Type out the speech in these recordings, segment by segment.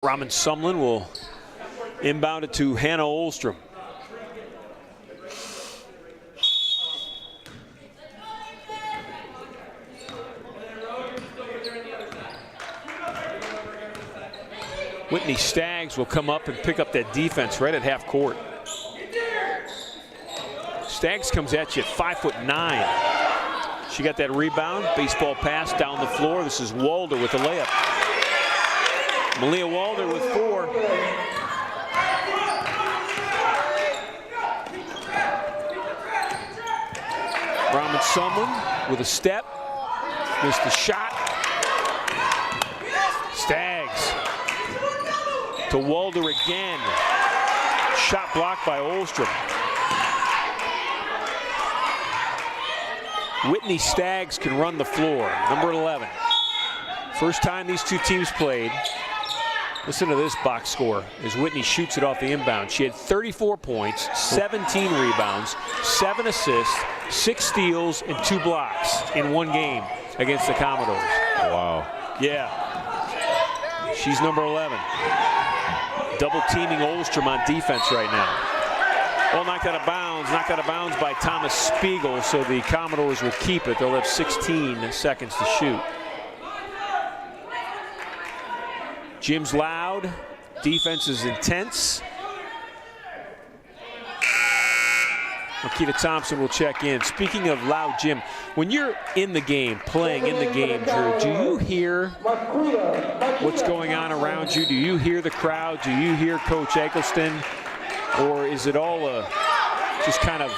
Raman Sumlin will inbound it to Hannah Olstrom. Whitney Staggs will come up and pick up that defense right at half court. Staggs comes at you at 5'9". She got that rebound, baseball pass down the floor. This is Walder with the layup. Malia Walder with 4. Raman Sumlin with a step, missed the shot. Staggs to Walder again. Shot blocked by Olstrom. Whitney Staggs can run the floor, number 11. First time these two teams played. Listen to this box score as Whitney shoots it off the inbound. She had 34 points, 17 rebounds, 7 assists, 6 steals, and 2 blocks in one game against the Commodores. Wow. Yeah. She's number 11. Double teaming Olstrom on defense right now. Well, knocked out of bounds by Thomas Spiegel, so the Commodores will keep it. They'll have 16 seconds to shoot. Gym's loud, defense is intense. Makita Thompson will check in. Speaking of loud gym, when you're in the game, playing in the game, Drew, do you hear what's going on around you? Do you hear the crowd? Do you hear Coach Eggleston? Or is it all just kind of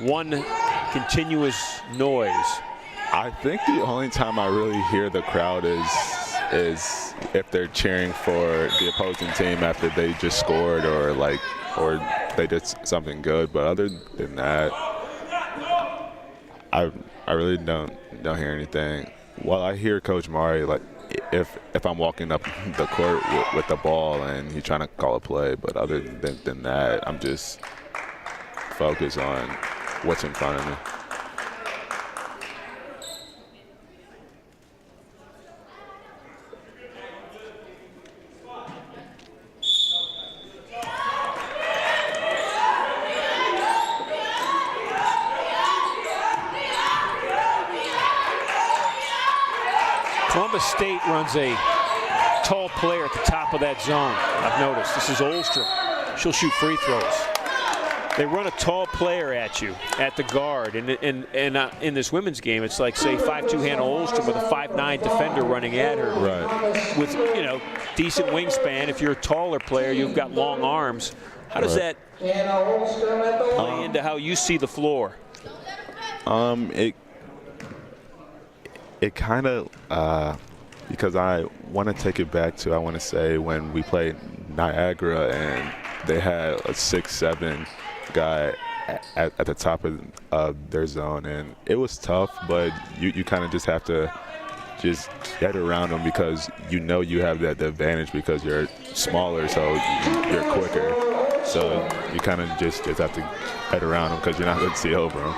one continuous noise? I think the only time I really hear the crowd is if they're cheering for the opposing team after they just scored or they did something good. But other than that, I really don't hear anything. Well, I hear Coach Mari if I'm walking up the court with the ball and he's trying to call a play, but other than that, I'm just focused on what's in front of me. Columbus State runs a tall player at the top of that zone. I've noticed. This is Olstrom. She'll shoot free throws. They run a tall player at you at the guard, and in this women's game, it's like, say, 5'2" Hannah Olstrom with a 5'9" defender running at her. Right. With decent wingspan. If you're a taller player, you've got long arms. How does that play into how you see the floor? It kind of, because I want to take it back to, I want to say, when we played Niagara and they had a 6'7" guy at the top of their zone. And it was tough, but you kind of just have to just get around them because you have that advantage because you're smaller, so you're quicker. So you kind of just have to head around them because you're not going to see over them.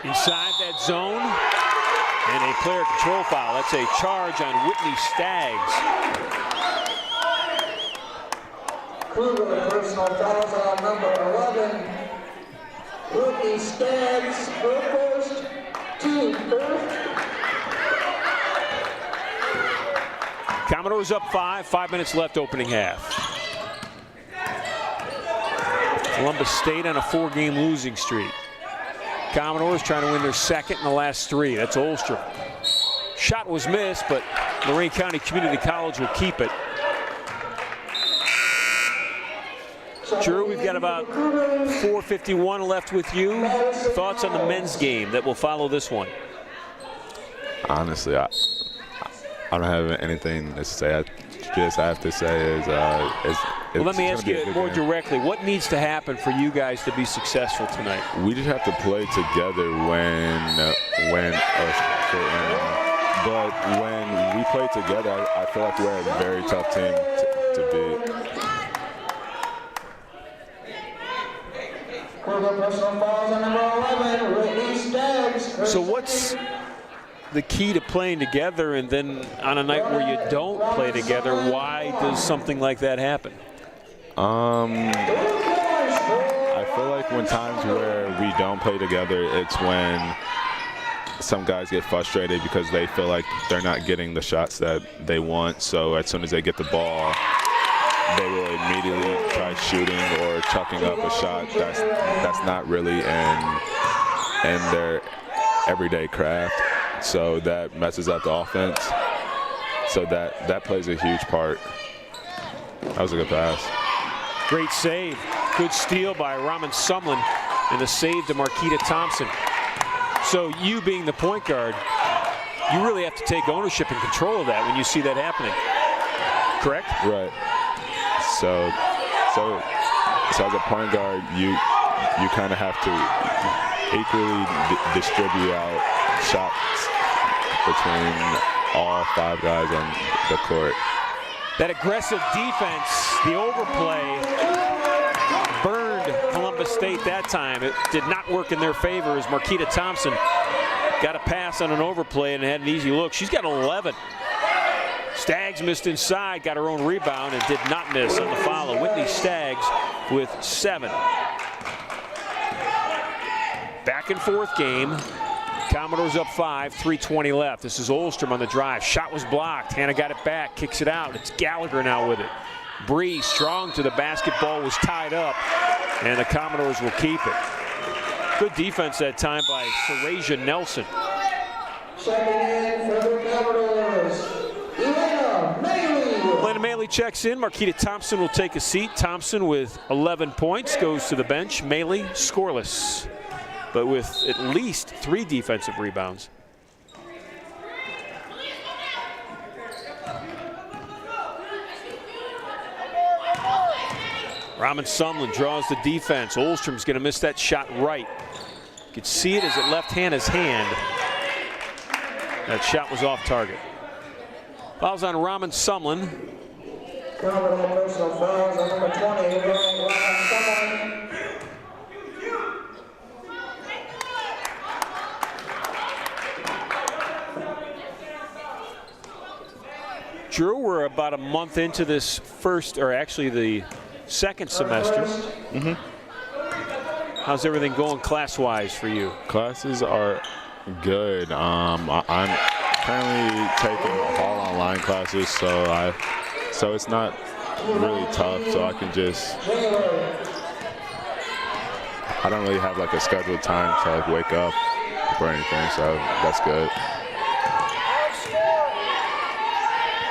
Inside that zone, and a player control foul. That's a charge on Whitney Staggs. Kruger, personal fouls on number 11. Whitney Staggs, her first, team first. Commodores up 5 minutes left opening half. Columbus State on a 4-game losing streak. Commodores trying to win their second in the last 3. That's Olstrom. Shot was missed, but Lorain County Community College will keep it. Drew, we've got about 4:51 left with you. Thoughts on the men's game that will follow this one? Honestly, I don't have anything to say. I have to say is well, let me ask you more directly. What needs to happen for you guys to be successful tonight? We just have to play together but when we play together, I feel like we're a very tough team to beat. So what's the key to playing together? And then on a night where you don't play together, why does something like that happen? I feel like when times where we don't play together, it's when some guys get frustrated because they feel like they're not getting the shots that they want. So as soon as they get the ball, they will immediately try shooting or chucking up a shot that's not really in their everyday craft. So that messes up the offense. So that plays a huge part. That was a good pass. Great save. Good steal by Raman Sumlin and a save to Marquita Thompson. So you being the point guard, you really have to take ownership and control of that when you see that happening. Correct? Right. So as a point guard, you kind of have to equally distribute out shots between all 5 guys on the court. That aggressive defense, the overplay, burned Columbus State that time. It did not work in their favor as Marquita Thompson got a pass on an overplay and had an easy look. She's got 11. Staggs missed inside, got her own rebound, and did not miss on the follow. Whitney Staggs with 7. Back and forth game. Commodores up 5, 3:20 left. This is Olstrom on the drive. Shot was blocked. Hannah got it back, kicks it out. It's Gallagher now with it. Bree strong to the basketball, was tied up, and the Commodores will keep it. Good defense that time by Sarasia Nelson. Checking in for the Commodores, Elena Maley. Elena Maley checks in. Marquita Thompson will take a seat. Thompson with 11 points goes to the bench. Maley scoreless, but with at least 3 defensive rebounds. Raman Sumlin draws the defense. Olstrom's going to miss that shot right. You could see it as it left Hannah's hand. That shot was off target. Fouls on Raman Sumlin. Commodore personal fouls on number 20, Raman Sumlin. Drew, we're about a month into this first, or actually the second semester. Mm-hmm. How's everything going class-wise for you? Classes are good. I'm currently taking all online classes, so it's not really tough. So I don't really have like a scheduled time to like wake up or anything. So that's good.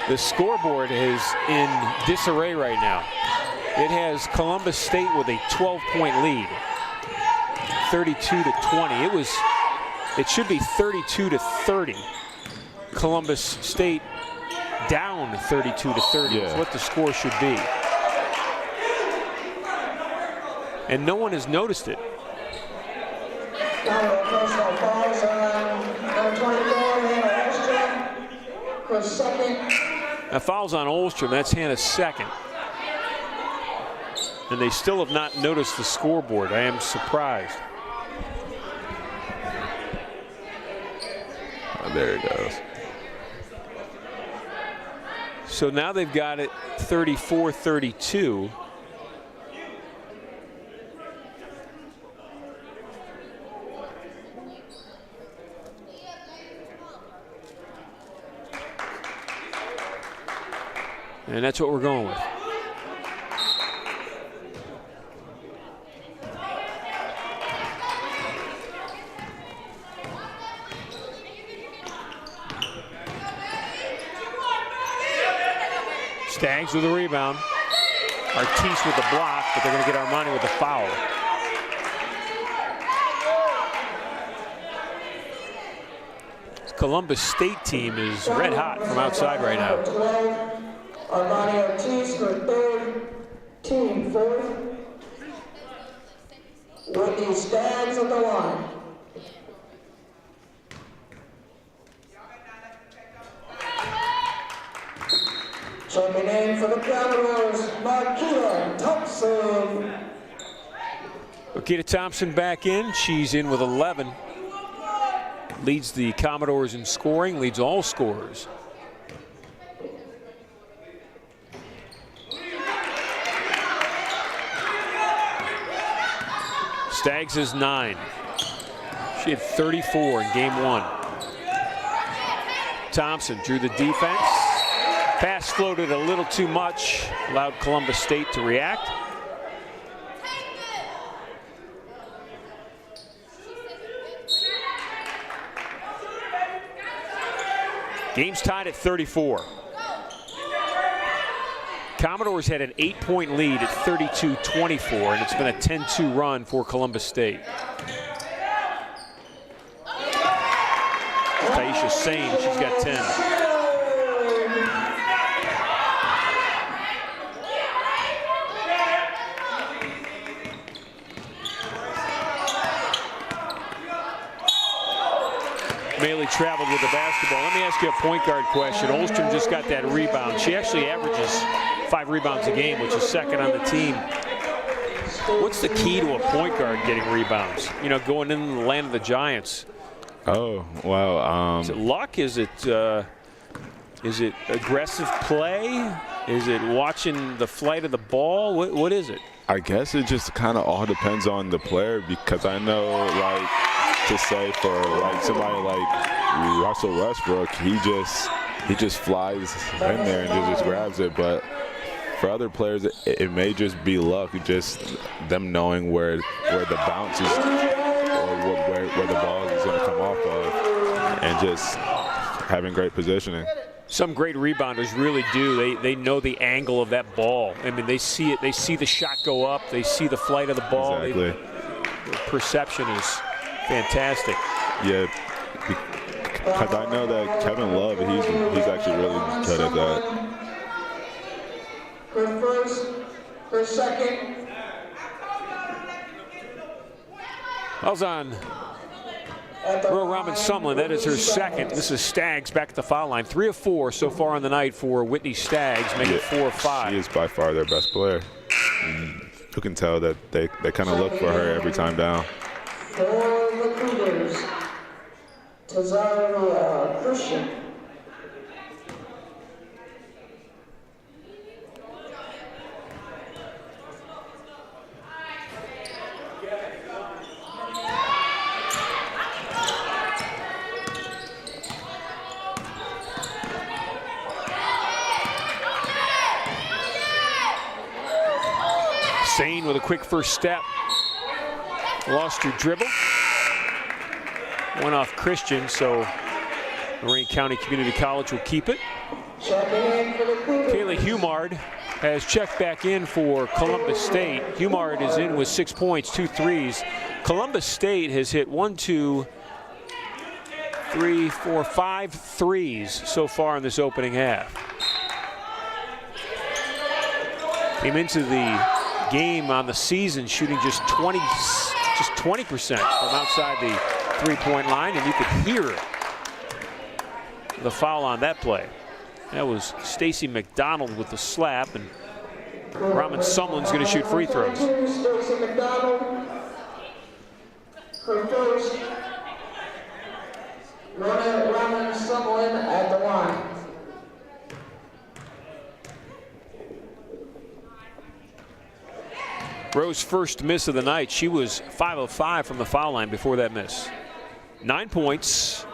The scoreboard is in disarray right now. It has Columbus State with a 12-point lead, 32-20. It should be 32-30. Columbus State down 32-30 is what the score should be. And no one has noticed it. Personal fouls on number 24, Hannah Olstrom, for second. Now fouls on Olstrom, that's Hannah's second. And they still have not noticed the scoreboard. I am surprised. Oh, there it goes. So now they've got it 34-32. And that's what we're going with. Staggs with a rebound. Artis with the block, but they're going to get Armani with the foul. This Columbus State team is red hot from outside right now. Armani Artis for third, team fourth. Whitney Staggs at the line. Checking in for the Commodores, Marquita Thompson. Marquita Thompson back in. She's in with 11. leads the Commodores in scoring, leads all scorers. Staggs is 9. She had 34 in game 1. Thompson drew the defense. Pass floated a little too much, allowed Columbus State to react. Game's tied at 34. Commodores had an 8-point lead at 32-24, and it's been a 10-2 run for Columbus State. Taisha Sane, she's got 10. Maley traveled with the basketball. Let me ask you a point guard question. Olstrom just got that rebound. She actually averages 5 rebounds a game, which is second on the team. What's the key to a point guard getting rebounds? You know, going into the land of the Giants. Oh, wow. Is it luck? Is it aggressive play? Is it watching the flight of the ball? What is it? I guess it just kind of all depends on the player, because I know, like, to say for like somebody like Russell Westbrook, he just flies in there and just grabs it. But for other players, it may just be luck, just them knowing where the bounce is or where the ball is going to come off of, and just having great positioning. Some great rebounders really do. They know the angle of that ball. I mean, they see it. They see the shot go up. They see the flight of the ball. Exactly. Their perception is fantastic. Yeah, because I know that Kevin Love, he's actually really good at that. Her first, her second. Fouls on Earl Robin-Sumlin. That is her second. This is Staggs back at the foul line. 3 of 4 so far on the night for Whitney Staggs, making 4 of 5. She is by far their best player. You can tell that they kind of look for her every time down. For the Cougars, Tazara Christian. Sane with a quick first step. Lost her dribble. Went off Christian, so Lorraine County Community College will keep it. Kaylee Humard has checked back in for Columbus State. Humard is in with 6 points, 2 threes. Columbus State has hit 1, 2, 3, 4, 5 threes so far in this opening half. Came into the game on the season shooting just 20% from outside the three-point line, and you could hear the foul on that play. That was Stacy McDonald with the slap, and Robin-Sumlin's going to shoot free throws. Stacy McDonald, her first. Robin-Sumlin at the line. Rowe's first miss of the night. She was 5 of 5 from the foul line before that miss. 9 points.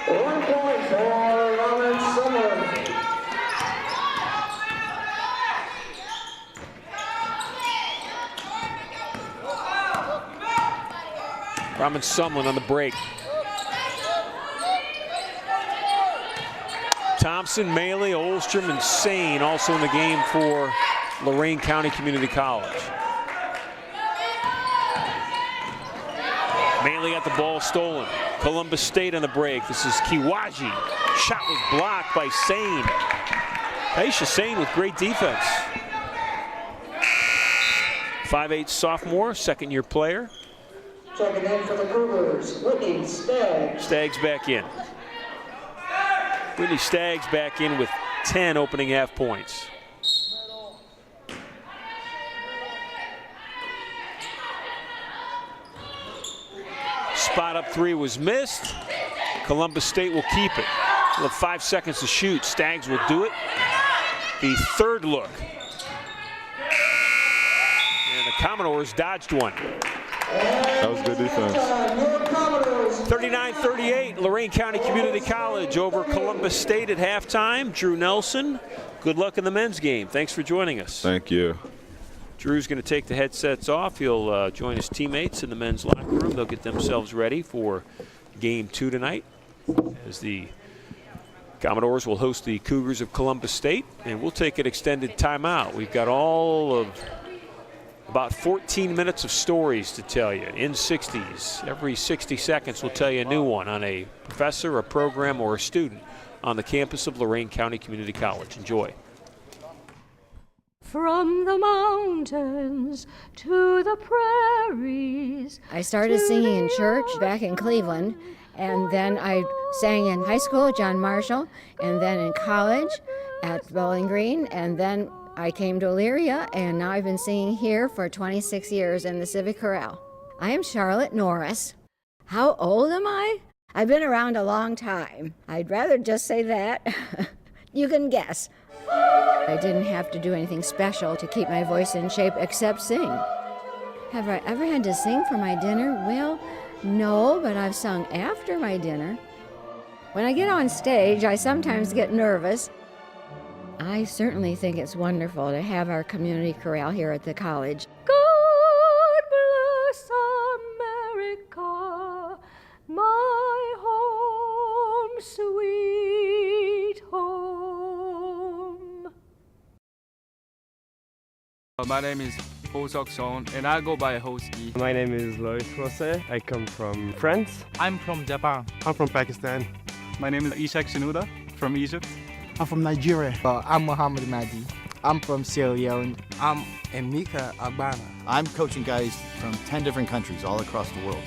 One point for Robin-Sumlin. Robin-Sumlin on the break. Thompson, Maley, Olstrom, and Sane also in the game for Lorraine County Community College. Maley got the ball stolen. Columbus State on the break. This is Kiwaji. Shot was blocked by Sane. Taisha Sane with great defense. 5'8" sophomore, second-year player. Checking in for the Cougars, Whitney Staggs. Staggs back in. Whitney Staggs back in with 10 opening half points. spot up three was missed. Columbus State will keep it. We'll have 5 seconds to shoot. Stags will do it. The third look. And the Commodores dodged one. That was good defense. 39-38, Lorain County Community College over Columbus State at halftime. Drew Nelson, good luck in the men's game. Thanks for joining us. Thank you. Drew's going to take the headsets off. He'll join his teammates in the men's locker room. They'll get themselves ready for game 2 tonight as the Commodores will host the Cougars of Columbus State, and we'll take an extended timeout. We've got all of about 14 minutes of stories to tell you in 60s. Every 60 seconds we'll tell you a new one on a professor, a program, or a student on the campus of Lorain County Community College. Enjoy. From the mountains to the prairies. I started singing in church back in Cleveland, and then I sang in high school at John Marshall, and then in college at Bowling Green, and then I came to Elyria, and now I've been singing here for 26 years in the Civic Chorale. I am Charlotte Norris. How old am I? I've been around a long time. I'd rather just say that. You can guess. I didn't have to do anything special to keep my voice in shape except sing. Have I ever had to sing for my dinner? Well, no, but I've sung after my dinner. When I get on stage, I sometimes get nervous. I certainly think it's wonderful to have our community chorale here at the college. God bless America, my home, sweet home. My name is Ho Sok Song, and I go by Hoski. My name is Lois Rose. I come from France. I'm from Japan. I'm from Pakistan. My name is Ishak Shinuda from Egypt. I'm from Nigeria. I'm Muhammad Mahdi. I'm from Sierra Leone. I'm Emeka Agbana. I'm coaching guys from 10 different countries all across the world.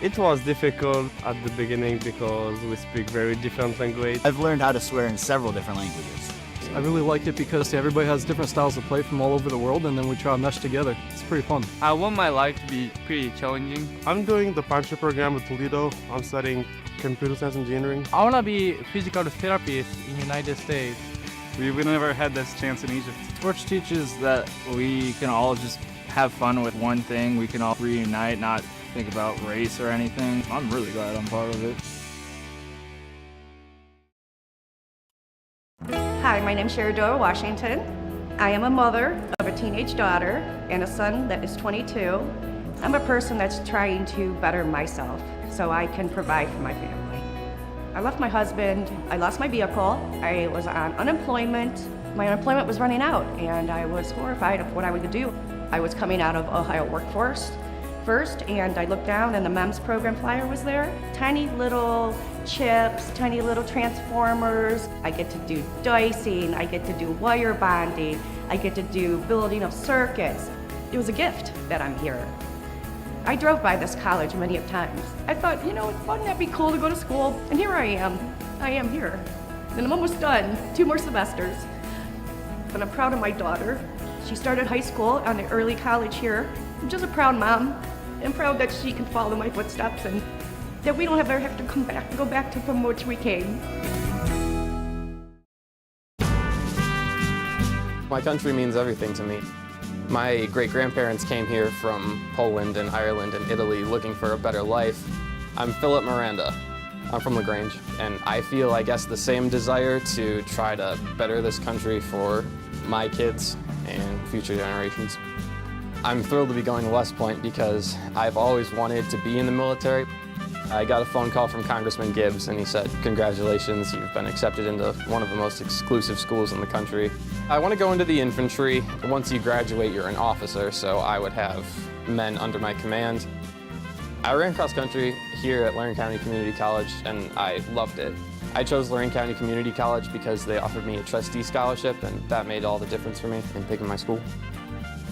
It was difficult at the beginning because we speak very different language. I've learned how to swear in several different languages. I really liked it because everybody has different styles of play from all over the world, and then we try to mesh together. It's pretty fun. I want my life to be pretty challenging. I'm doing the partnership program with Toledo. I'm studying computer science engineering. I want to be a physical therapist in the United States. We never had this chance in Egypt. Sports teaches that we can all just have fun with one thing. We can all reunite, not think about race or anything. I'm really glad I'm part of it. Hi, my name is Sheridora Washington. I am a mother of a teenage daughter and a son that is 22. I'm a person that's trying to better myself so I can provide for my family. I left my husband, I lost my vehicle, I was on unemployment. My unemployment was running out and I was horrified of what I would do. I was coming out of Ohio Workforce first, and I looked down and the MEMS program flyer was there. Tiny little chips, tiny little transformers. I get to do dicing, I get to do wire bonding, I get to do building of circuits. It was a gift that I'm here. I drove by this college many of times. I thought, wouldn't that be cool to go to school? And here I am here. And I'm almost done, 2 more semesters. But I'm proud of my daughter. She started high school on the early college here. I'm just a proud mom. I'm proud that she can follow my footsteps and that we don't ever have to go back to from which we came. My country means everything to me. My great-grandparents came here from Poland and Ireland and Italy looking for a better life. I'm Philip Miranda. I'm from LaGrange, and I feel, the same desire to try to better this country for my kids and future generations. I'm thrilled to be going to West Point because I've always wanted to be in the military. I got a phone call from Congressman Gibbs, and he said, "Congratulations, you've been accepted into one of the most exclusive schools in the country." I want to go into the infantry. Once you graduate, you're an officer, so I would have men under my command. I ran cross country here at Lorain County Community College, and I loved it. I chose Lorain County Community College because they offered me a trustee scholarship, and that made all the difference for me in picking my school.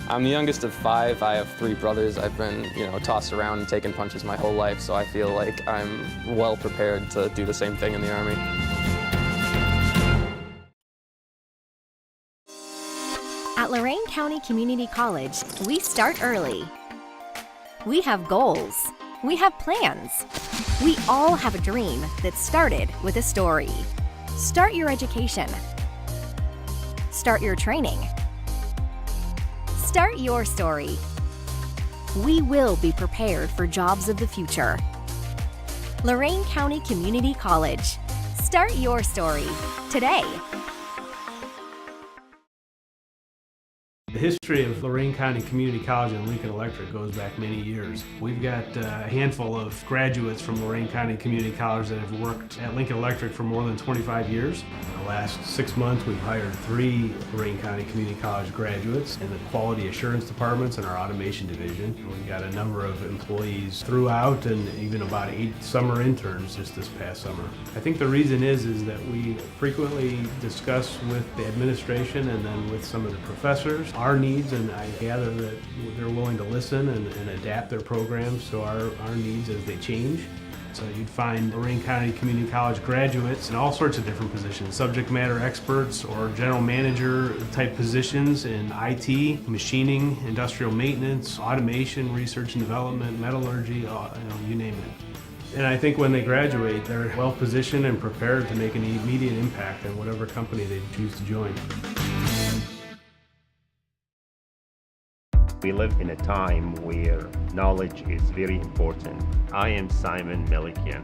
I'm the youngest of 5. I have 3 brothers. I've been, tossed around and taking punches my whole life, so I feel like I'm well prepared to do the same thing in the Army. At Lorain County Community College, we start early. We have goals. We have plans. We all have a dream that started with a story. Start your education. Start your training. Start your story. We will be prepared for jobs of the future. Lorain County Community College. Start your story today. The history of Lorain County Community College and Lincoln Electric goes back many years. We've got a handful of graduates from Lorain County Community College that have worked at Lincoln Electric for more than 25 years. In the last 6 months, we've hired 3 Lorain County Community College graduates in the Quality Assurance Departments and our Automation Division. We've got a number of employees throughout and even about 8 summer interns just this past summer. I think the reason is that we frequently discuss with the administration and then with some of the professors our needs, and I gather that they're willing to listen and adapt their programs to our needs as they change. So you'd find Lorain County Community College graduates in all sorts of different positions, subject matter experts or general manager type positions in IT, machining, industrial maintenance, automation, research and development, metallurgy, you name it. And I think when they graduate, they're well positioned and prepared to make an immediate impact on whatever company they choose to join. We live in a time where knowledge is very important. I am Simon Melikian.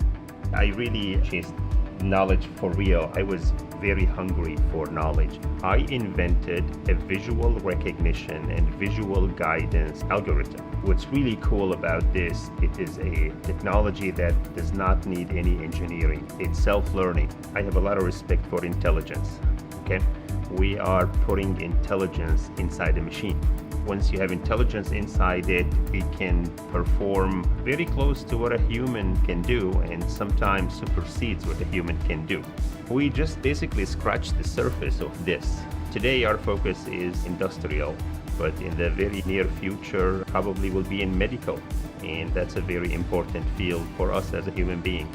I really chased knowledge for real. I was very hungry for knowledge. I invented a visual recognition and visual guidance algorithm. What's really cool about this, it is a technology that does not need any engineering. It's self-learning. I have a lot of respect for intelligence, okay? We are putting intelligence inside a machine. Once you have intelligence inside it, it can perform very close to what a human can do and sometimes supersedes what a human can do. We just basically scratched the surface of this. Today our focus is industrial, but in the very near future probably will be in medical, and that's a very important field for us as a human being.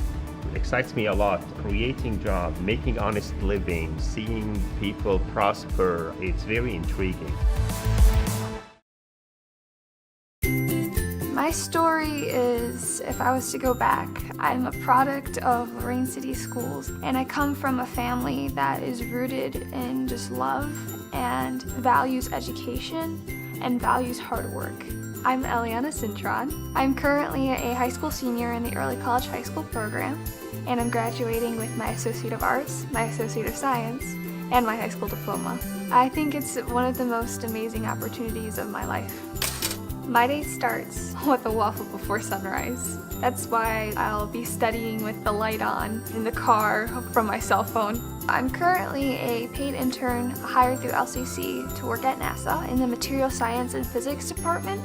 It excites me a lot. Creating jobs, making honest living, seeing people prosper, it's very intriguing. My story is, if I was to go back, I'm a product of Lorain City Schools, and I come from a family that is rooted in just love and values education and values hard work. I'm Eliana Cintron. I'm currently a high school senior in the Early College High School program, and I'm graduating with my Associate of Arts, my Associate of Science, and my high school diploma. I think it's one of the most amazing opportunities of my life. My day starts with a waffle before sunrise. That's why I'll be studying with the light on in the car from my cell phone. I'm currently a paid intern hired through LCCC to work at NASA in the Material Science and Physics department.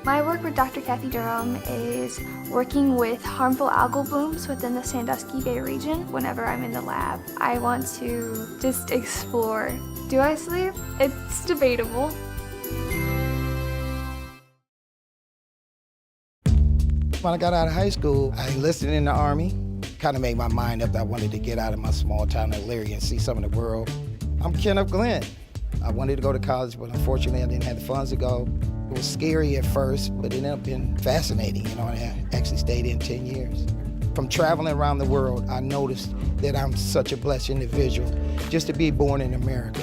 My work with Dr. Kathy Durham is working with harmful algal blooms within the Sandusky Bay region whenever I'm in the lab. I want to just explore. Do I sleep? It's debatable. When I got out of high school, I enlisted in the Army. Kind of made my mind up that I wanted to get out of my small town of Elyria and see some of the world. I'm Kenneth Glenn. I wanted to go to college, but unfortunately I didn't have the funds to go. It was scary at first, but it ended up being fascinating. I actually stayed in 10 years. From traveling around the world, I noticed that I'm such a blessed individual just to be born in America.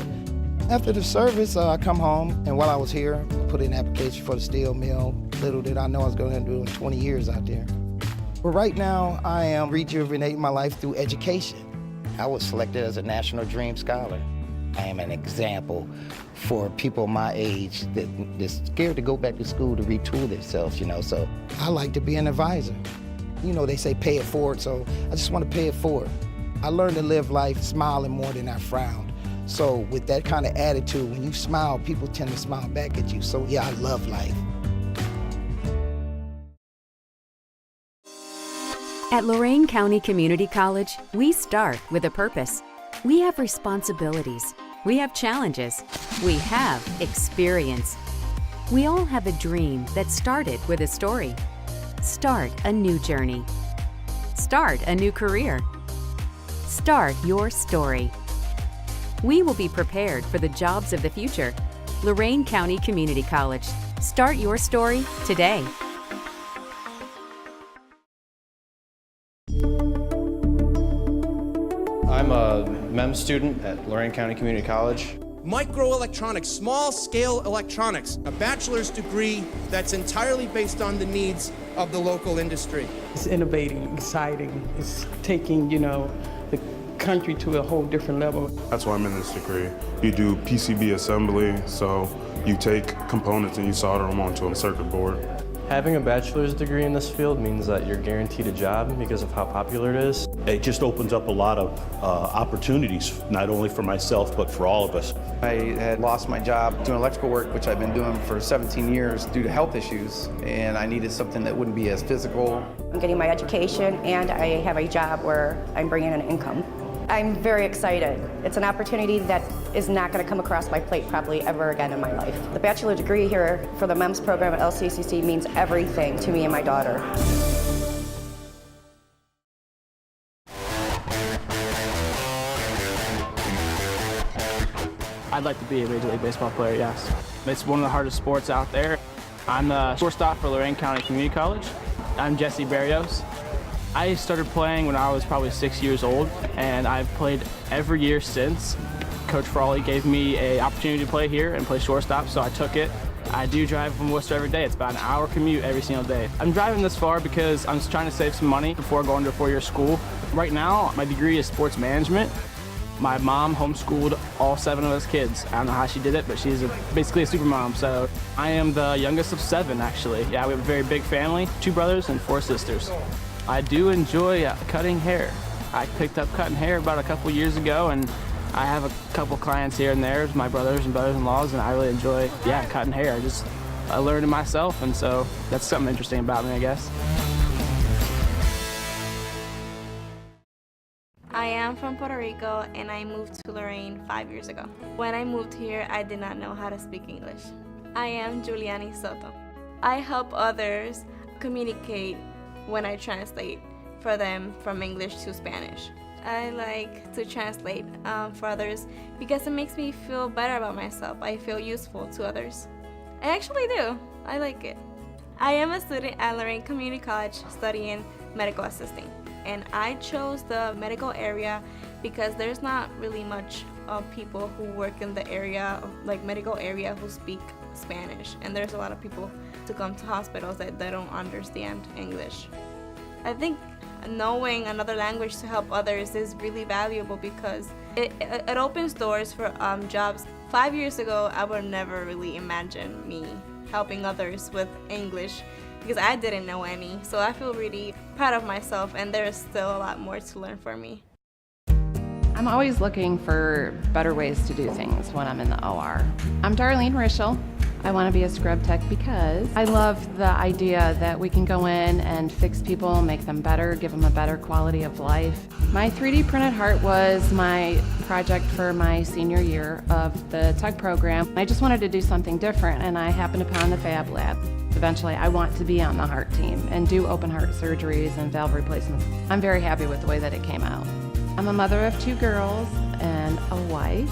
After the service, I come home, and while I was here, I put in an application for the steel mill. Little did I know I was going to do 20 years out there. But right now, I am rejuvenating my life through education. I was selected as a National Dream Scholar. I am an example for people my age that's scared to go back to school to retool themselves, so I like to be an advisor. They say pay it forward, so I just want to pay it forward. I learned to live life smiling more than I frowned. So with that kind of attitude, when you smile, people tend to smile back at you. So yeah, I love life. At Lorain County Community College, we start with a purpose. We have responsibilities. We have challenges. We have experience. We all have a dream that started with a story. Start a new journey. Start a new career. Start your story. We will be prepared for the jobs of the future. Lorain County Community College. Start your story today. I'm a MEM student at Lorain County Community College. Microelectronics, small-scale electronics, a bachelor's degree that's entirely based on the needs of the local industry. It's innovating, exciting. It's taking, the country to a whole different level. That's why I'm in this degree. You do PCB assembly, so you take components and you solder them onto a circuit board. Having a bachelor's degree in this field means that you're guaranteed a job because of how popular it is. It just opens up a lot of opportunities, not only for myself, but for all of us. I had lost my job doing electrical work, which I've been doing for 17 years due to health issues, and I needed something that wouldn't be as physical. I'm getting my education, and I have a job where I'm bringing in an income. I'm very excited. It's an opportunity that is not going to come across my plate probably ever again in my life. The bachelor degree here for the MEMS program at LCCC means everything to me and my daughter. I'd like to be a Major League Baseball player, yes. It's one of the hardest sports out there. I'm the shortstop for Lorain County Community College. I'm Jesse Barrios. I started playing when I was probably 6 years old, and I've played every year since. Coach Frawley gave me an opportunity to play here and play shortstop, so I took it. I do drive from Worcester every day. It's about an hour commute every single day. I'm driving this far because I'm just trying to save some money before going to a four-year school. Right now, my degree is sports management. My mom homeschooled all 7 of us kids. I don't know how she did it, but she's basically a super mom. So I am the youngest of 7, actually. Yeah, we have a very big family, 2 brothers and 4 sisters. I do enjoy cutting hair. I picked up cutting hair about a couple years ago, and I have a couple clients here and there, my brothers and brothers-in-laws, and I really enjoy, cutting hair. I learned it myself, and so that's something interesting about me, I guess. I am from Puerto Rico, and I moved to Lorain 5 years ago. When I moved here, I did not know how to speak English. I am Juliani Soto. I help others communicate when I translate for them from English to Spanish. I like to translate for others because it makes me feel better about myself. I feel useful to others. I actually do. I like it. I am a student at Lorain Community College studying medical assisting. And I chose the medical area because there's not really much people who work in the area, like medical area, who speak Spanish. And there's a lot of people to come to hospitals that they don't understand English. I think knowing another language to help others is really valuable because it opens doors for jobs. 5 years ago, I would never really imagine me helping others with English because I didn't know any. So I feel really proud of myself, and there's still a lot more to learn for me. I'm always looking for better ways to do things when I'm in the OR. I'm Darlene Rischel. I want to be a scrub tech because I love the idea that we can go in and fix people, make them better, give them a better quality of life. My 3D printed heart was my project for my senior year of the tech program. I just wanted to do something different, and I happened upon the Fab Lab. Eventually, I want to be on the heart team and do open heart surgeries and valve replacements. I'm very happy with the way that it came out. I'm a mother of 2 girls and a wife.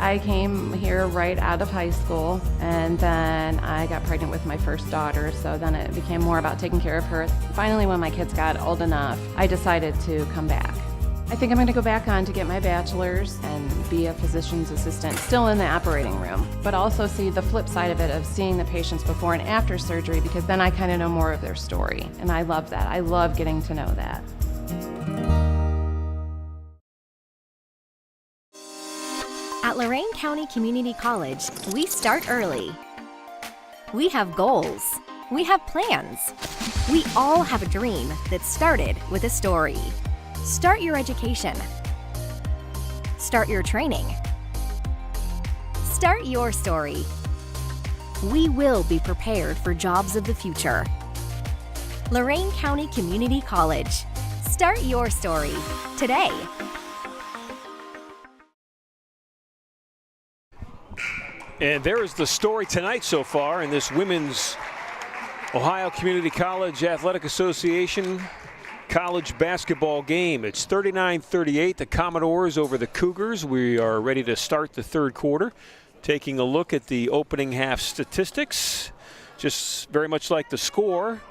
I came here right out of high school, and then I got pregnant with my first daughter, so then it became more about taking care of her. Finally, when my kids got old enough, I decided to come back. I think I'm going to go back on to get my bachelor's and be a physician's assistant, still in the operating room, but also see the flip side of it of seeing the patients before and after surgery, because then I kind of know more of their story, and I love that. I love getting to know that. At Lorain County Community College, we start early. We have goals. We have plans. We all have a dream that started with a story. Start your education. Start your training. Start your story. We will be prepared for jobs of the future. Lorain County Community College. Start your story today. And there is the story tonight so far in this Women's Ohio Community College Athletic Association college basketball game. It's 39-38, the Commodores over the Cougars. We are ready to start the third quarter. Taking a look at the opening half statistics. Just very much like the score.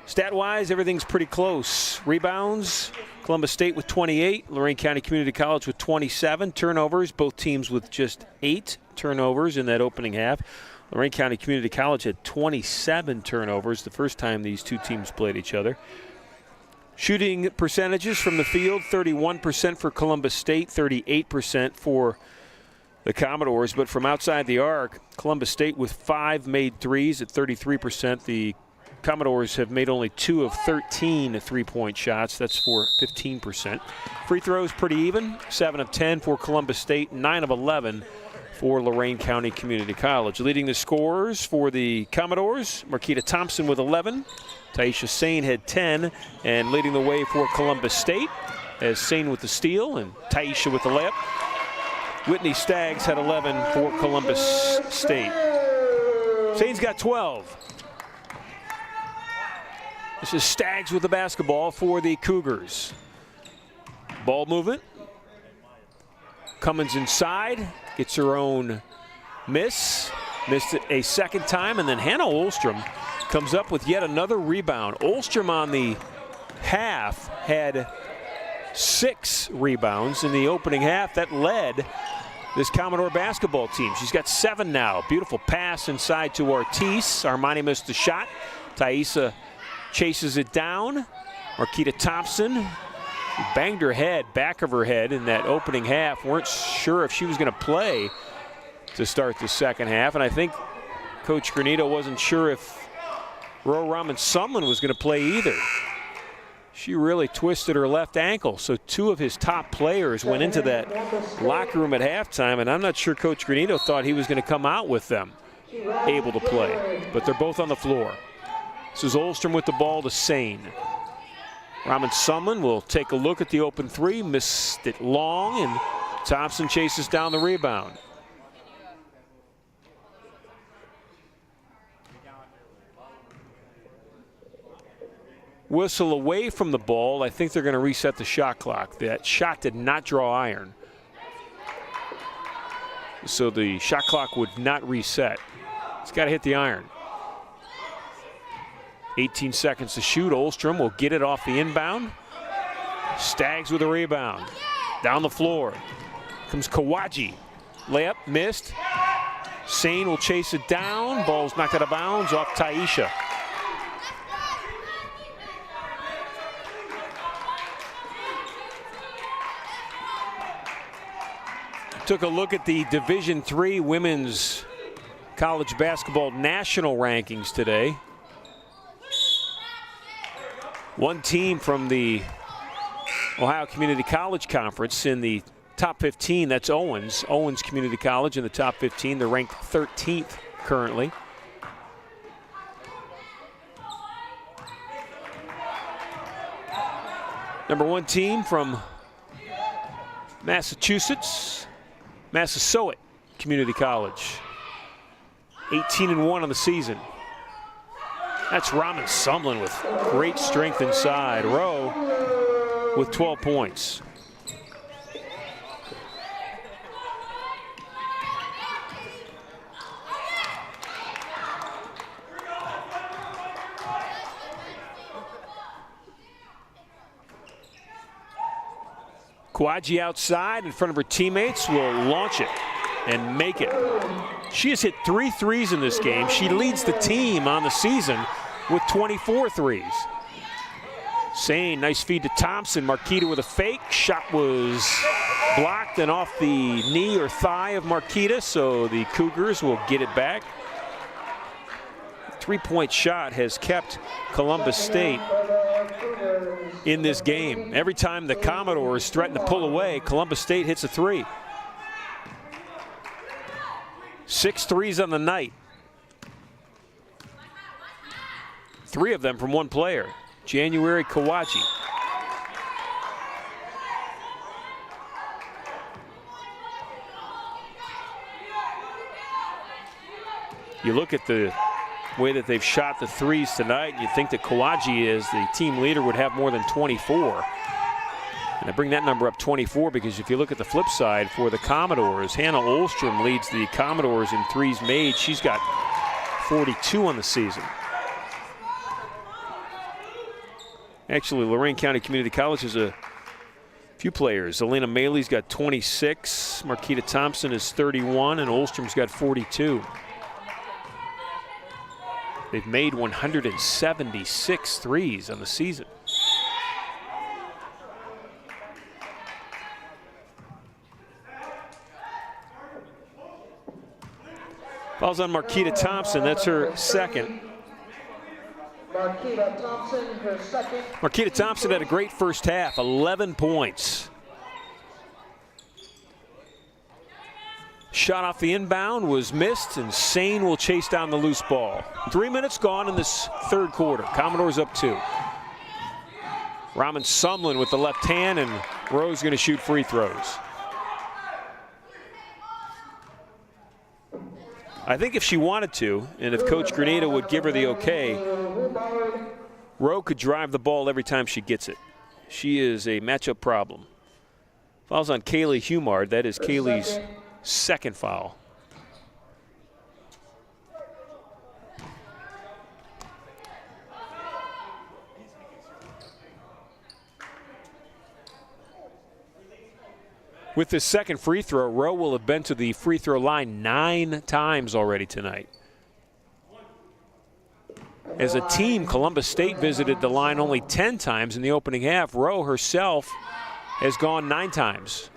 Stat-wise, everything's pretty close. Rebounds, Columbus State with 28, Lorain County Community College with 27. Turnovers, both teams with just 8 turnovers in that opening half. Lorain County Community College had 27 turnovers the first time these two teams played each other. Shooting percentages from the field, 31% for Columbus State, 38% for the Commodores. But from outside the arc, Columbus State with 5 made threes at 33%. The Commodores have made only 2 of 13 3-point shots. That's for 15%. Free throws pretty even, 7 of 10 for Columbus State, 9 of 11 for Lorain County Community College. Leading the scorers for the Commodores, Marquita Thompson with 11. Taisha Sane had 10, and leading the way for Columbus State as Sane with the steal and Taisha with the layup. Whitney Staggs had 11 for Columbus State. Sane's got 12. This is Staggs with the basketball for the Cougars. Ball movement. Cummins inside, gets her own miss. Missed it a second time, and then Hannah Olstrom comes up with yet another rebound. Olstrom on the half had 6 rebounds in the opening half. That led this Commodore basketball team. She's got 7 now. Beautiful pass inside to Ortiz. Armani missed the shot. Thaisa chases it down. Marquita Thompson banged her head, back of her head in that opening half. Weren't sure if she was going to play to start the second half. And I think Coach Granito wasn't sure if Ro Raman-Sumlin was going to play either. She really twisted her left ankle. So 2 of his top players went into that locker room at halftime. And I'm not sure Coach Granito thought he was going to come out with them able to play. But they're both on the floor. This is Olstrom with the ball to Sane. Raman-Sumlin will take a look at the open 3, missed it long, and Thompson chases down the rebound. Whistle away from the ball. I think they're going to reset the shot clock. That shot did not draw iron, so the shot clock would not reset. It's got to hit the iron. 18 seconds to shoot. Olstrom will get it off the inbound. Staggs with a rebound. Down the floor comes Kawaji. Layup missed. Sane will chase it down. Ball's knocked out of bounds off Taisha. Took a look at the Division III women's college basketball national rankings today. One team from the Ohio Community College Conference in the top 15, that's Owens. Owens Community College in the top 15. They're ranked 13th currently. Number 1 team from Massachusetts, Massasoit Community College. 18-1 on the season. That's Raman-Sumlin with great strength inside. Rowe with 12 points. Kawaji outside in front of her teammates will launch it and make it. She has hit 3 threes in this game. She leads the team on the season with 24 threes. Sane, nice feed to Thompson. Marquita with a fake. Shot was blocked and off the knee or thigh of Marquita, so the Cougars will get it back. 3-point shot has kept Columbus State in this game. Every time the Commodores threaten to pull away, Columbus State hits a 3. 6 threes on the night. 3 of them from one player, January Kawaji. You look at the way that they've shot the threes tonight, you'd think that Kawaji, as the team leader, would have more than 24. And I bring that number up, 24, because if you look at the flip side for the Commodores, Hannah Olstrom leads the Commodores in threes made. She's got 42 on the season. Actually, Lorain County Community College has a few players. Elena Maley's got 26, Marquita Thompson is 31, and Olstrom's got 42. They've made 176 threes on the season. Foul's on Marquita Thompson, that's her second. Marquita Thompson, her second. Marquita Thompson had a great first half, 11 points. Shot off the inbound was missed, and Sane will chase down the loose ball. 3 minutes gone in this third quarter. Commodores up 2. Raman Sumlin with the left hand, and Rowe's going to shoot free throws. I think if she wanted to, and if Coach Granita would give her the okay, Rowe could drive the ball every time she gets it. She is a matchup problem. Foul's on Kaylee Humard. That is Kaylee's second foul. With this second free throw, Rowe will have been to the free throw line 9 times already tonight. As a team, Columbus State visited the line only 10 times in the opening half. Rowe herself has gone 9 times.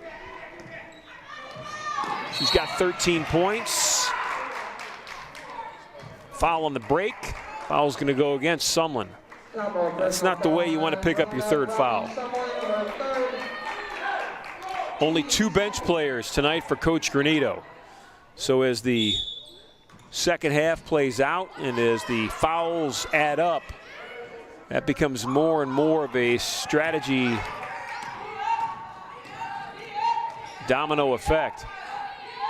She's got 13 points. Foul on the break. Foul's going to go against Sumlin. That's not the way you want to pick up your third foul. Only 2 bench players tonight for Coach Granito. So as the second half plays out and as the fouls add up, that becomes more and more of a strategy domino effect.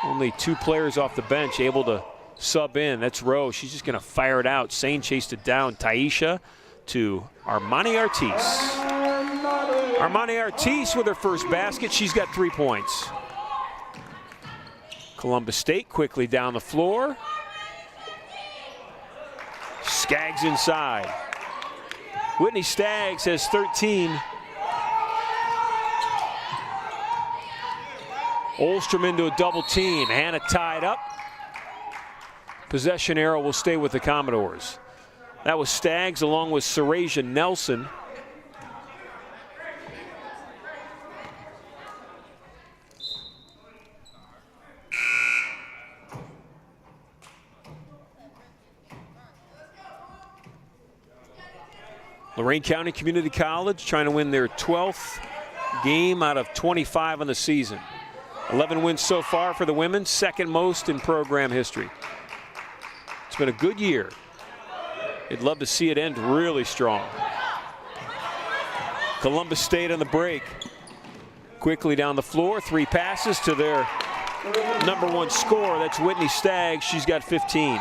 Only 2 players off the bench able to sub in. That's Rowe. She's just going to fire it out. Sane chased it down. Taisha to Armani Artis. Armani Artis with her first basket. She's got 3 points. Columbus State quickly down the floor. Skaggs inside. Whitney Skaggs has 13. Olstrom into a double team. Hannah tied up. Possession arrow will stay with the Commodores. That was Skaggs along with Sarasia Nelson. Lorain County Community College trying to win their 12th game out of 25 on the season. 11 wins so far for the women, second most in program history. It's been a good year. They'd love to see it end really strong. Columbus State on the break. Quickly down the floor, 3 passes to their #1 scorer. That's Whitney Skaggs. She's got 15.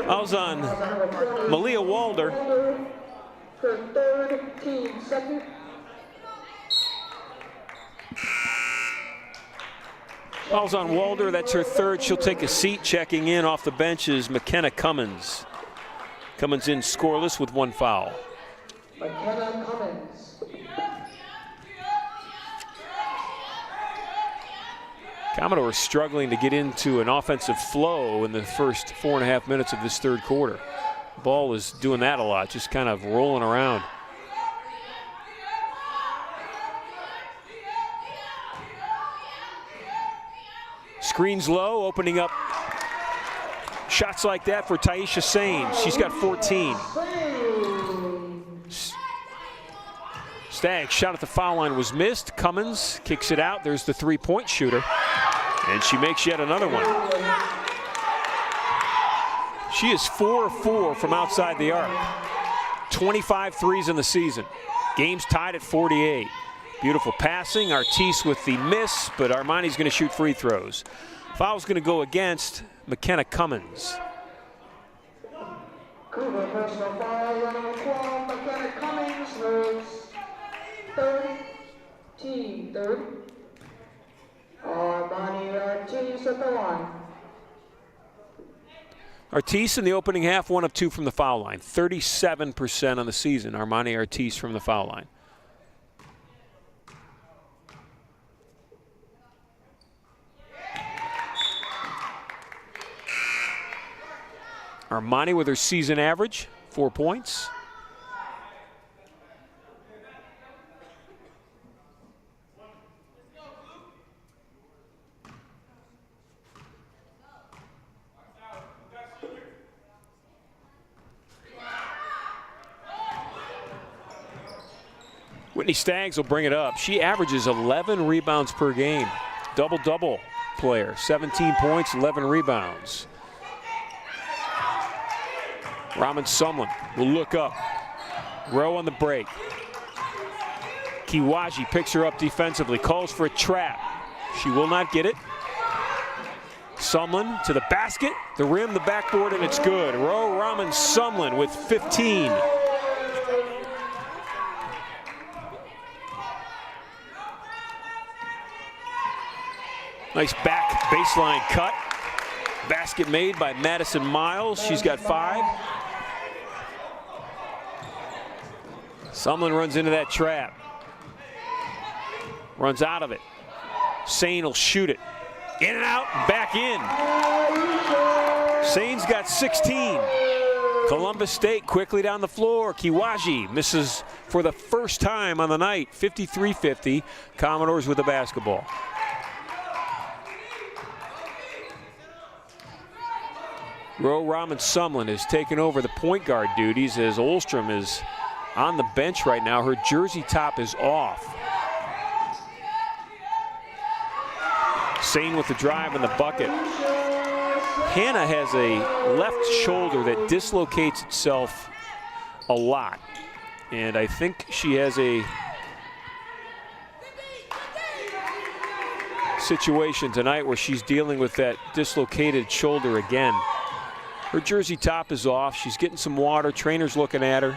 Fouls on Malia Walder. Her third, team second. Fouls on Walder, that's her third. She'll take a seat. Checking in off the bench is McKenna Cummins. Cummins in scoreless with 1 foul. McKenna Cummins. Commodore struggling to get into an offensive flow in the first 4.5 minutes of this third quarter. Ball is doing that a lot, just kind of rolling around. Screens low, opening up shots like that for Taisha Sane. She's got 14. Skaggs shot at the foul line was missed. Cummins kicks it out. There's the 3-point shooter. And she makes yet another one. She is 4 of 4 from outside the arc. 25 threes in the season. Game's tied at 48. Beautiful passing. Artis with the miss, but Armani's going to shoot free throws. Foul's going to go against McKenna Cummins. Cougar personal foul, number 12, McKenna Cummins, her third, team third. Armani Ortiz at the line. Ortiz in the opening half, 1 of 2 from the foul line. 37% on the season, Armani Ortiz from the foul line. Armani with her season average, 4 points. Whitney Staggs will bring it up. She averages 11 rebounds per game. Double-double player, 17 points, 11 rebounds. Raman Sumlin will look up. Rowe on the break. Kiwaji picks her up defensively, calls for a trap. She will not get it. Sumlin to the basket, the rim, the backboard, and it's good. Rowe Raman Sumlin with 15. Nice back baseline cut. Basket made by Madison Miles. She's got 5. Sumlin runs into that trap. Runs out of it. Sane will shoot it. In and out, back in. Sane's got 16. Columbus State quickly down the floor. Kiwaji misses for the first time on the night. 53-50. Commodores with the basketball. Rowe Raman Sumlin has taken over the point guard duties as Olstrom is on the bench right now. Her jersey top is off. Sane with the drive and the bucket. Hannah has a left shoulder that dislocates itself a lot. And I think she has a situation tonight where she's dealing with that dislocated shoulder again. Her jersey top is off. She's getting some water. Trainer's looking at her.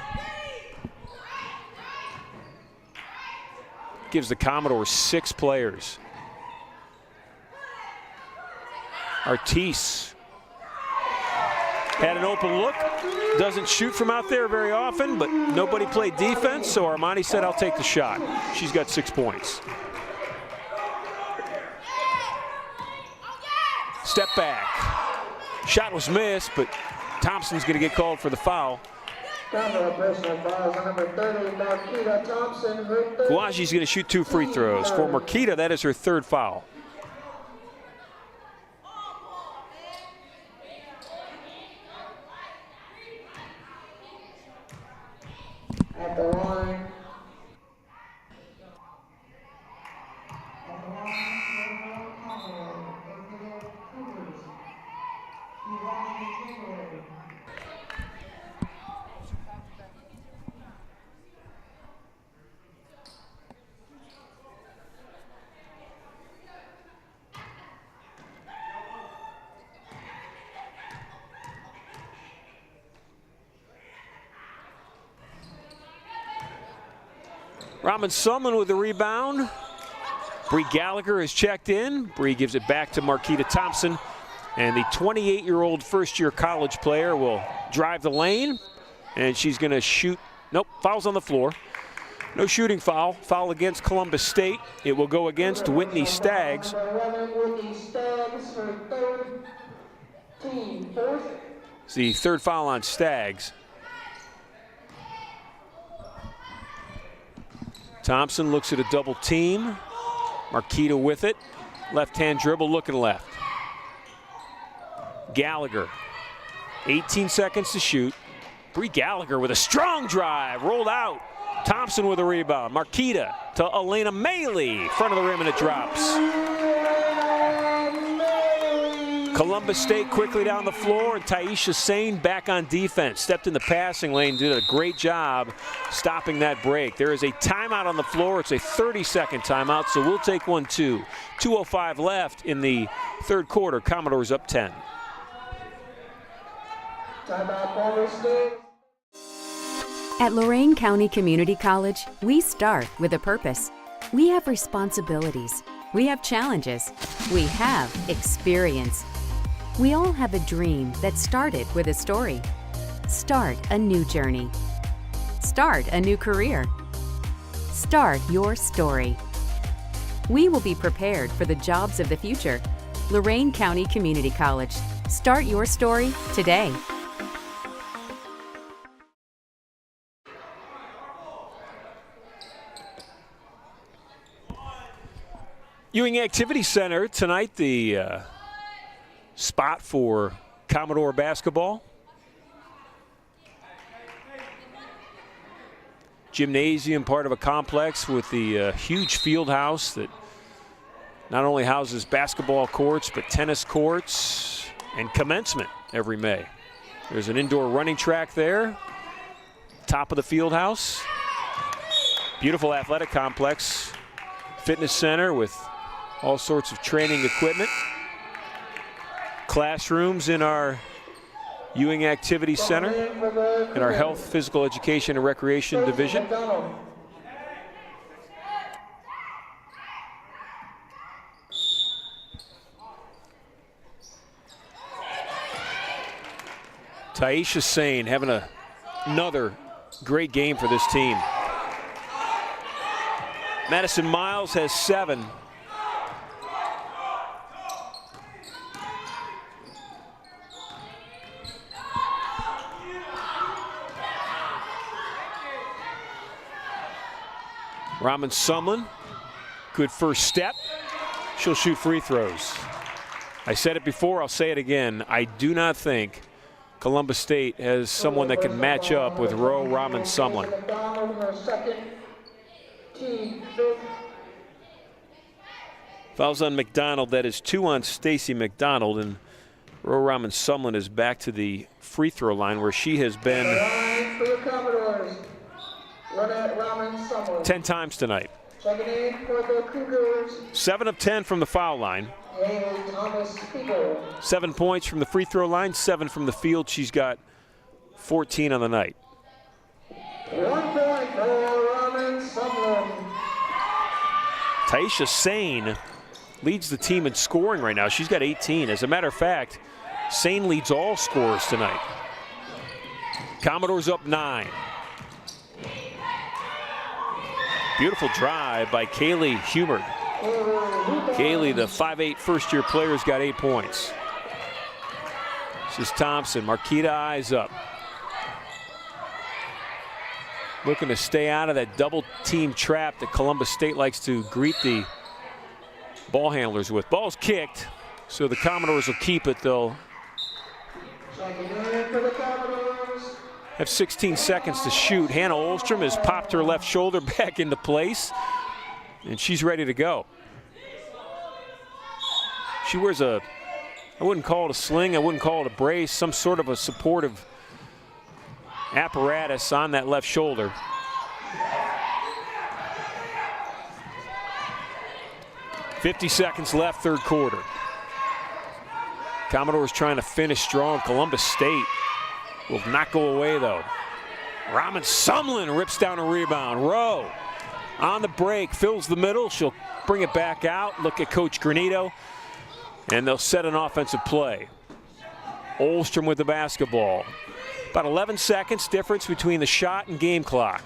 Gives the Commodores 6 players. Artis had an open look. Doesn't shoot from out there very often, but nobody played defense, so Armani said, I'll take the shot. She's got 6 points. Step back. Shot was missed, but Thompson's going to get called for the foul. Kawaji's going to shoot 2 free throws. For Marquita, that is her 3rd foul. At the line. Raman Sumlin with the rebound. Bree Gallagher has checked in. Bree gives it back to Marquita Thompson. And the 28-year-old first-year college player will drive the lane. And she's going to shoot. Nope, foul's on the floor. No shooting foul. Foul against Columbus State. It will go against Whitney Staggs. It's the 3rd foul on Staggs. Thompson looks at a double team. Marquita with it. Left-hand dribble, looking left. Gallagher, 18 seconds to shoot. Bree Gallagher with a strong drive, rolled out. Thompson with a rebound. Marquita to Elena Maley, front of the rim, and it drops. Columbus State quickly down the floor, and Taisha Sane back on defense. Stepped in the passing lane, did a great job stopping that break. There is a timeout on the floor. It's a 30-second timeout, so we'll take one too. 2:05 left in the 3rd quarter. Commodores up 10. At Lorain County Community College, we start with a purpose. We have responsibilities. We have challenges. We have experience. We all have a dream that started with a story. Start a new journey. Start a new career. Start your story. We will be prepared for the jobs of the future. Lorain County Community College. Start your story today. Ewing Activity Center tonight, the spot for Commodore basketball. Gymnasium, part of a complex with the huge field house that not only houses basketball courts, but tennis courts and commencement every May. There's an indoor running track there, top of the field house. Beautiful athletic complex, fitness center with all sorts of training equipment. Classrooms in our Ewing Activity Center in our Health, Physical Education, and Recreation Division. Taisha Sane having another great game for this team. Madison Miles has 7. Raman Sumlin, good first step. She'll shoot free throws. I said it before, I'll say it again. I do not think Columbus State has someone that can match up with Roe Raman Sumlin. Fouls on McDonald, that is 2 on Stacy McDonald, and Roe Raman Sumlin is back to the free throw line where she has been 10 times tonight. 7 of 10 from the foul line. 7 points from the free throw line, 7 from the field. She's got 14 on the night. 1 point for Raman Sumlin. Taisha Sane leads the team in scoring right now. She's got 18. As a matter of fact, Sane leads all scorers tonight. Commodores up 9. Beautiful drive by Kaylee Humard. Kaylee, the 5'8" first-year player, has got 8 points. This is Thompson. Marquita eyes up. Looking to stay out of that double-team trap that Columbus State likes to greet the ball handlers with. Ball's kicked, so the Commodores will keep it. They'll have 16 seconds to shoot. Hannah Olstrom has popped her left shoulder back into place, and she's ready to go. She wears I wouldn't call it a sling, I wouldn't call it a brace, some sort of a supportive apparatus on that left shoulder. .50 seconds left, third quarter. Commodores trying to finish strong. Columbus State will not go away, though. Raman Sumlin rips down a rebound. Rowe on the break, fills the middle. She'll bring it back out. Look at Coach Granito, and they'll set an offensive play. Olstrom with the basketball. About 11 seconds difference between the shot and game clock.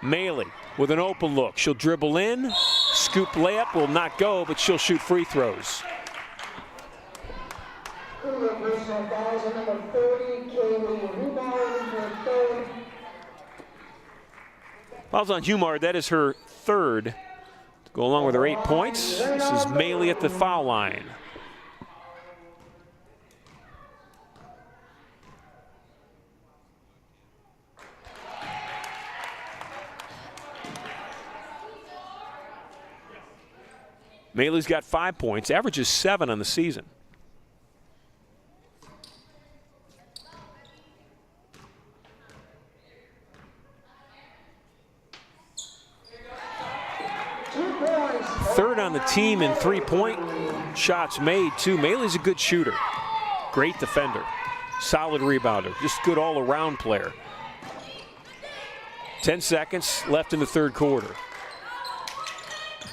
Maley with an open look. She'll dribble in. Scoop layup will not go, but she'll shoot free throws. Fouls on Humard, that is her third. To go along with her 8 points. This is Maley at the foul line. Maley's got 5 points, averages 7 on the season. Third on the team in three-point shots made, too. Maley's a good shooter. Great defender. Solid rebounder. Just good all-around player. 10 seconds left in the third quarter.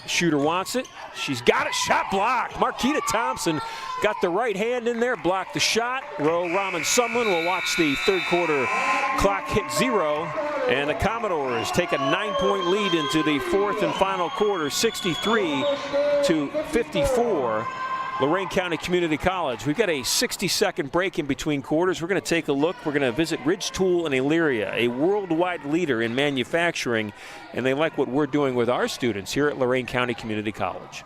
Shooter wants it. She's got it. Shot blocked. Marquita Thompson got the right hand in there, blocked the shot. Roe Raman Sumlin will watch the third quarter clock hit 0. And the Commodores take a 9-point lead into the fourth and final quarter, 63-54. Lorain County Community College. We've got a 60-second break in between quarters. We're going to take a look. We're going to visit Ridge Tool in Elyria, a worldwide leader in manufacturing, and they like what we're doing with our students here at Lorain County Community College.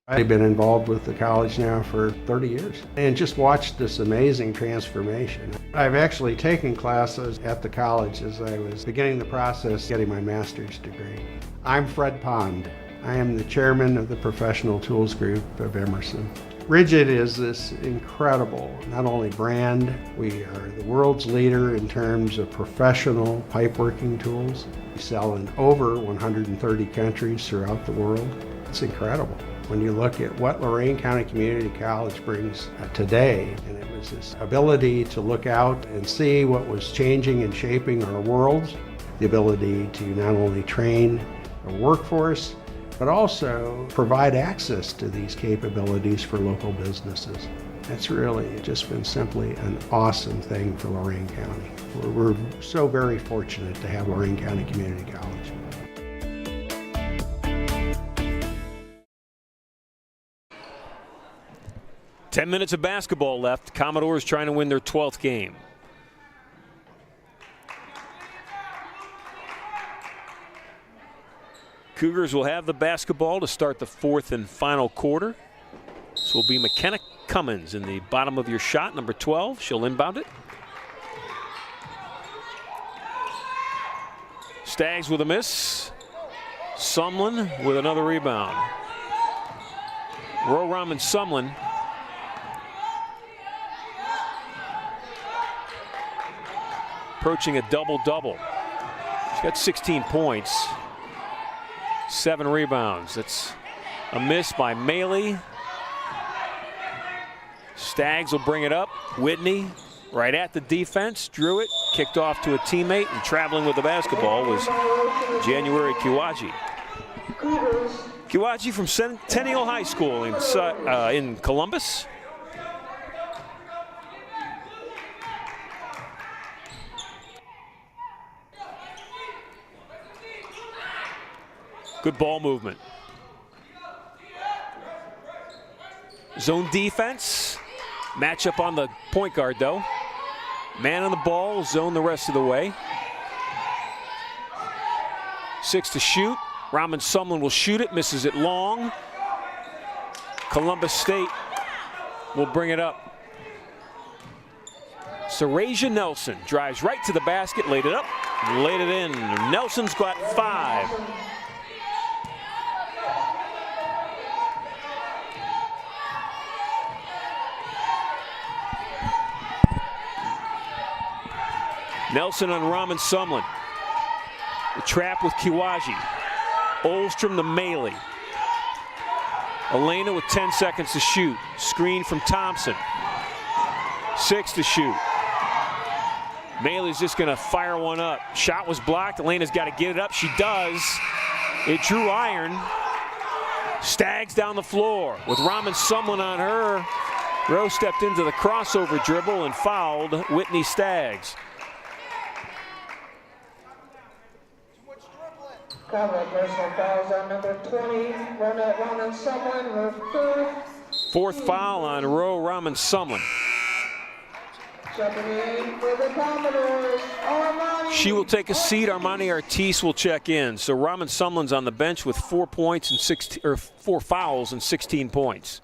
I've been involved with the college now for 30 years and just watched this amazing transformation. I've actually taken classes at the college as I was beginning the process getting my master's degree. I'm Fred Pond. I am the chairman of the Professional Tools Group of Emerson. Rigid is this incredible, not only brand, we are the world's leader in terms of professional pipeworking tools. We sell in over 130 countries throughout the world. It's incredible when you look at what Lorain County Community College brings today. And it was this ability to look out and see what was changing and shaping our worlds, the ability to not only train a workforce, but also provide access to these capabilities for local businesses. That's really just been simply an awesome thing for Lorain County. We're so very fortunate to have Lorain County Community College. Ten minutes of basketball left. Commodores trying to win their 12th game. Cougars will have the basketball to start the fourth and final quarter. This will be McKenna Cummins in the bottom of your shot, number 12. She'll inbound it. Stags with a miss. Sumlin with another rebound. Roe Raman Sumlin approaching a double-double. She's got 16 points. 7 rebounds. That's a miss by Maley. Stags will bring it up. Whitney right at the defense, drew it, kicked off to a teammate, and traveling with the basketball was January Kiwaji. Kiwaji from Centennial High School in Columbus. Good ball movement. Zone defense. Matchup on the point guard, though. Man on the ball, zone the rest of the way. 6 to shoot. Raman Sumlin will shoot it, misses it long. Columbus State will bring it up. Sarasia Nelson drives right to the basket, laid it up, laid it in. Nelson's got 5. Nelson on Raman Sumlin. The trap with Kiwaji. Olstrom to Maley. Elena with 10 seconds to shoot. Screen from Thompson. 6 to shoot. Maley's just going to fire one up. Shot was blocked. Elena's got to get it up. She does. It drew iron. Stags down the floor with Raman Sumlin on her. Rowe stepped into the crossover dribble and fouled Whitney Stags. Personal fouls on number 20, Raman Sumlin, her 4th. 4th foul on Roe Raman Sumlin. Checking in for the Commodores, Armani. She will take a seat. Armani Artis will check in. So Raman Sumlin's on the bench with 4 points and 4 fouls and 16 points.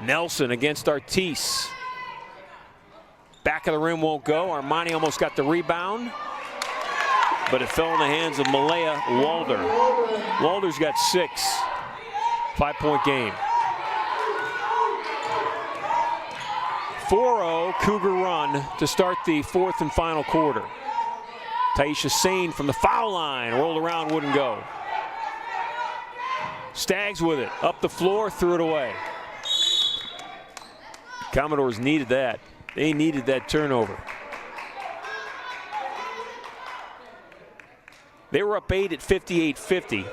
Nelson against Artis. Back of the rim won't go. Armani almost got the rebound, but it fell in the hands of Malaya Walder. Walder's got 6. 5-point game. 4-0 Cougar run to start the fourth and final quarter. Taisha Sane from the foul line, rolled around, wouldn't go. Stags with it, up the floor, threw it away. Commodores needed that. They needed that turnover. They were up 8 at 58-50.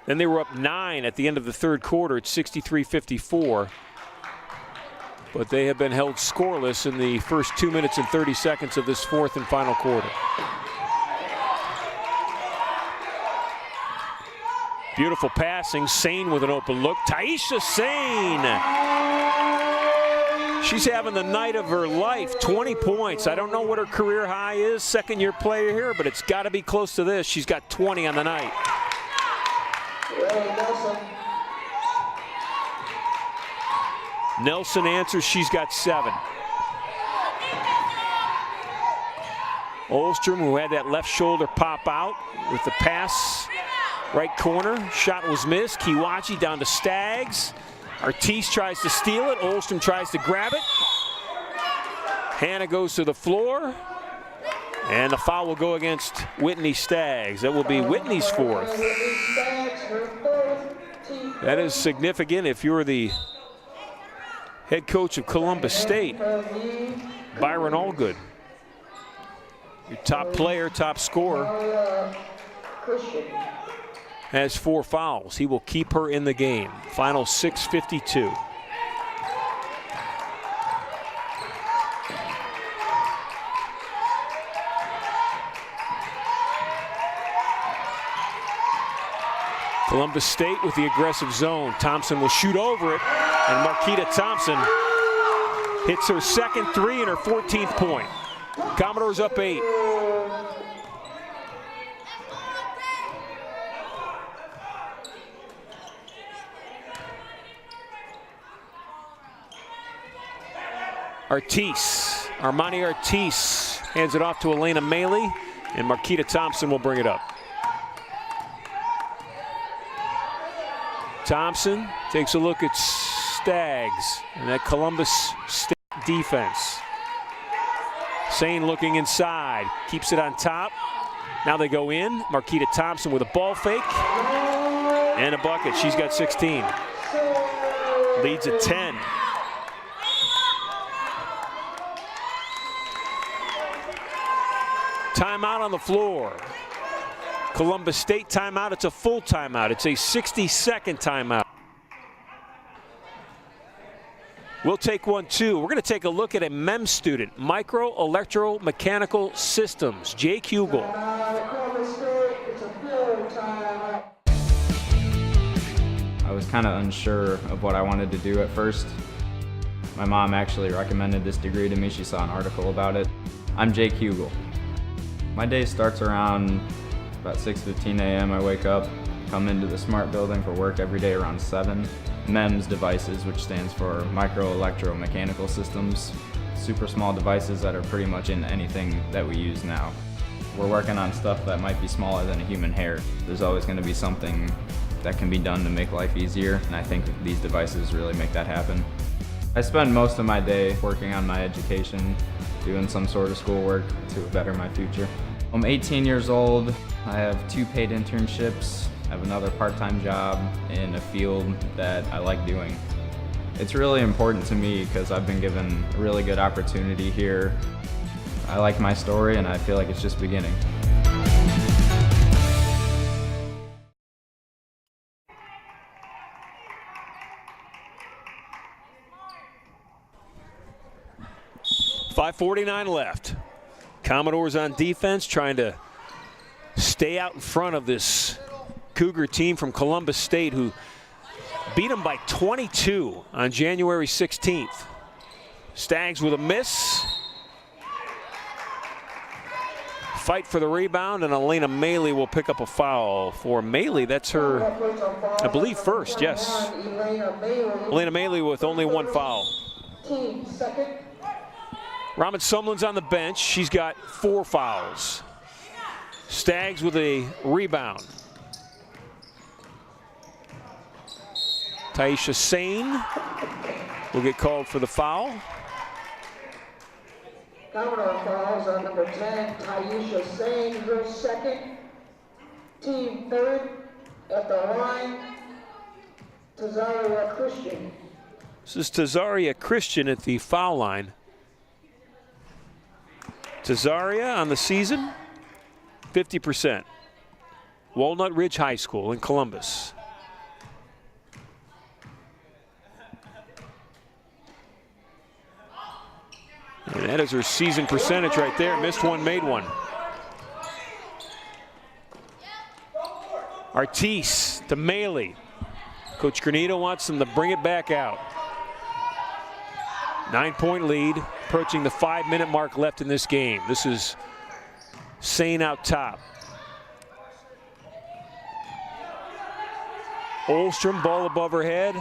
Then they were up 9 at the end of the third quarter at 63-54. But they have been held scoreless in the first 2 minutes and 30 seconds of this fourth and final quarter. Beautiful passing. Sane with an open look. Taisha Sane. She's having the night of her life. 20 points. I don't know what her career high is. Second-year player here, but it's got to be close to this. She's got 20 on the night. Nelson answers. She's got 7. Olstrom, who had that left shoulder pop out with the pass. Right corner, shot was missed. Kiwachi down to Staggs. Artis tries to steal it. Olstrom tries to grab it. Hannah goes to the floor. And the foul will go against Whitney Staggs. That will be Whitney's 4th. That is significant if you're the head coach of Columbus State, Byron Allgood. Your top player, top scorer, has 4 fouls. He will keep her in the game. Final 6:52. Columbus State with the aggressive zone. Thompson will shoot over it, and Marquita Thompson hits her second 3 and her 14th point. Commodores up 8. Armani Artis hands it off to Elena Maley, and Marquita Thompson will bring it up. Thompson takes a look at Staggs and that Columbus State defense. Sane looking inside, keeps it on top. Now they go in. Marquita Thompson with a ball fake and a bucket. She's got 16. Leads at 10. Timeout on the floor. Columbus State timeout. It's a full timeout. It's a 60-second timeout. We'll take one too. We're going to take a look at a MEM student, Micro Electromechanical Systems, Jake Hugel. I was kind of unsure of what I wanted to do at first. My mom actually recommended this degree to me. She saw an article about it. I'm Jake Hugel. My day starts around about 6:15 a.m. I wake up, come into the SMART building for work every day around 7. MEMS devices, which stands for Micro Electromechanical Systems. Super small devices that are pretty much in anything that we use now. We're working on stuff that might be smaller than a human hair. There's always going to be something that can be done to make life easier, and I think these devices really make that happen. I spend most of my day working on my education, doing some sort of schoolwork to better my future. I'm 18 years old. I have 2 paid internships. I have another part-time job in a field that I like doing. It's really important to me because I've been given a really good opportunity here. I like my story and I feel like it's just beginning. .549 left. Commodores on defense trying to stay out in front of this Cougar team from Columbus State who beat them by 22 on January 16th. Staggs with a miss. Fight for the rebound, and Elena Maley will pick up a foul for Maley. That's her, I believe, first, yes. Elena Maley with only 1 foul. Raman Sumlin's on the bench. She's got 4 fouls. Staggs with a rebound. Taisha Sane will get called for the foul. Commodore fouls on number 10, Taisha Sane, her second. Team third at the line, Tazaria Christian. This is Tazaria Christian at the foul line. Tazaria on the season, 50%. Walnut Ridge High School in Columbus. And that is her season percentage right there. Missed one, made one. Artis to Maley. Coach Granito wants them to bring it back out. 9-point lead, approaching the 5-minute mark left in this game. This is Sane out top. Olstrom, ball above her head.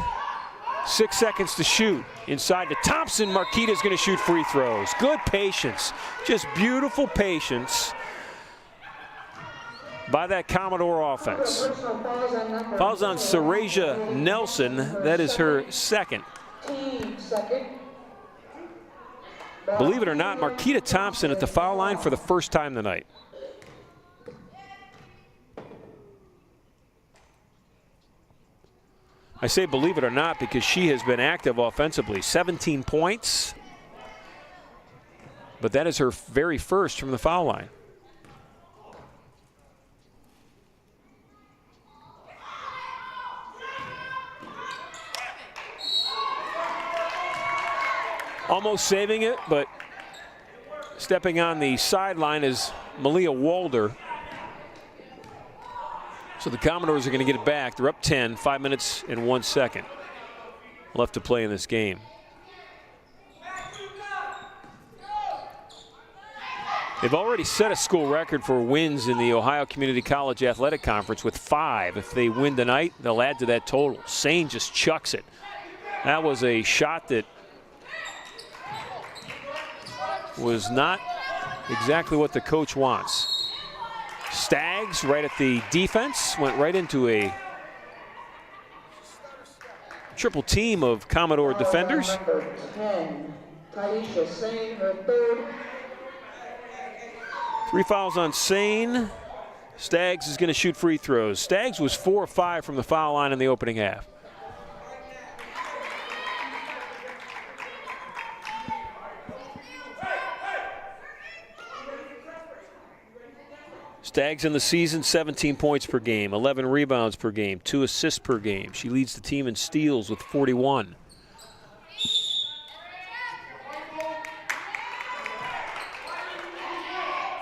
6 seconds to shoot. Inside to Thompson. Marquita's going to shoot free throws. Good patience. Just beautiful patience by that Commodore offense. Fouls on Sarasia Nelson. That is her second. Believe it or not, Marquita Thompson at the foul line for the first time tonight. I say believe it or not because she has been active offensively. 17 points. But that is her very first from the foul line. Almost saving it, but stepping on the sideline is Malia Walder. So the Commodores are going to get it back. They're up 10, 5 minutes and 1 second left to play in this game. They've already set a school record for wins in the Ohio Community College Athletic Conference with 5. If they win tonight, they'll add to that total. Sane just chucks it. That was a shot that was not exactly what the coach wants. Staggs right at the defense, went right into a triple team of Commodore defenders. Number 10, Taisha Sane, her third. 3 fouls on Sane. Staggs is going to shoot free throws. Staggs was 4 of 5 from the foul line in the opening half. Staggs in the season, 17 points per game, 11 rebounds per game, 2 assists per game. She leads the team in steals with 41.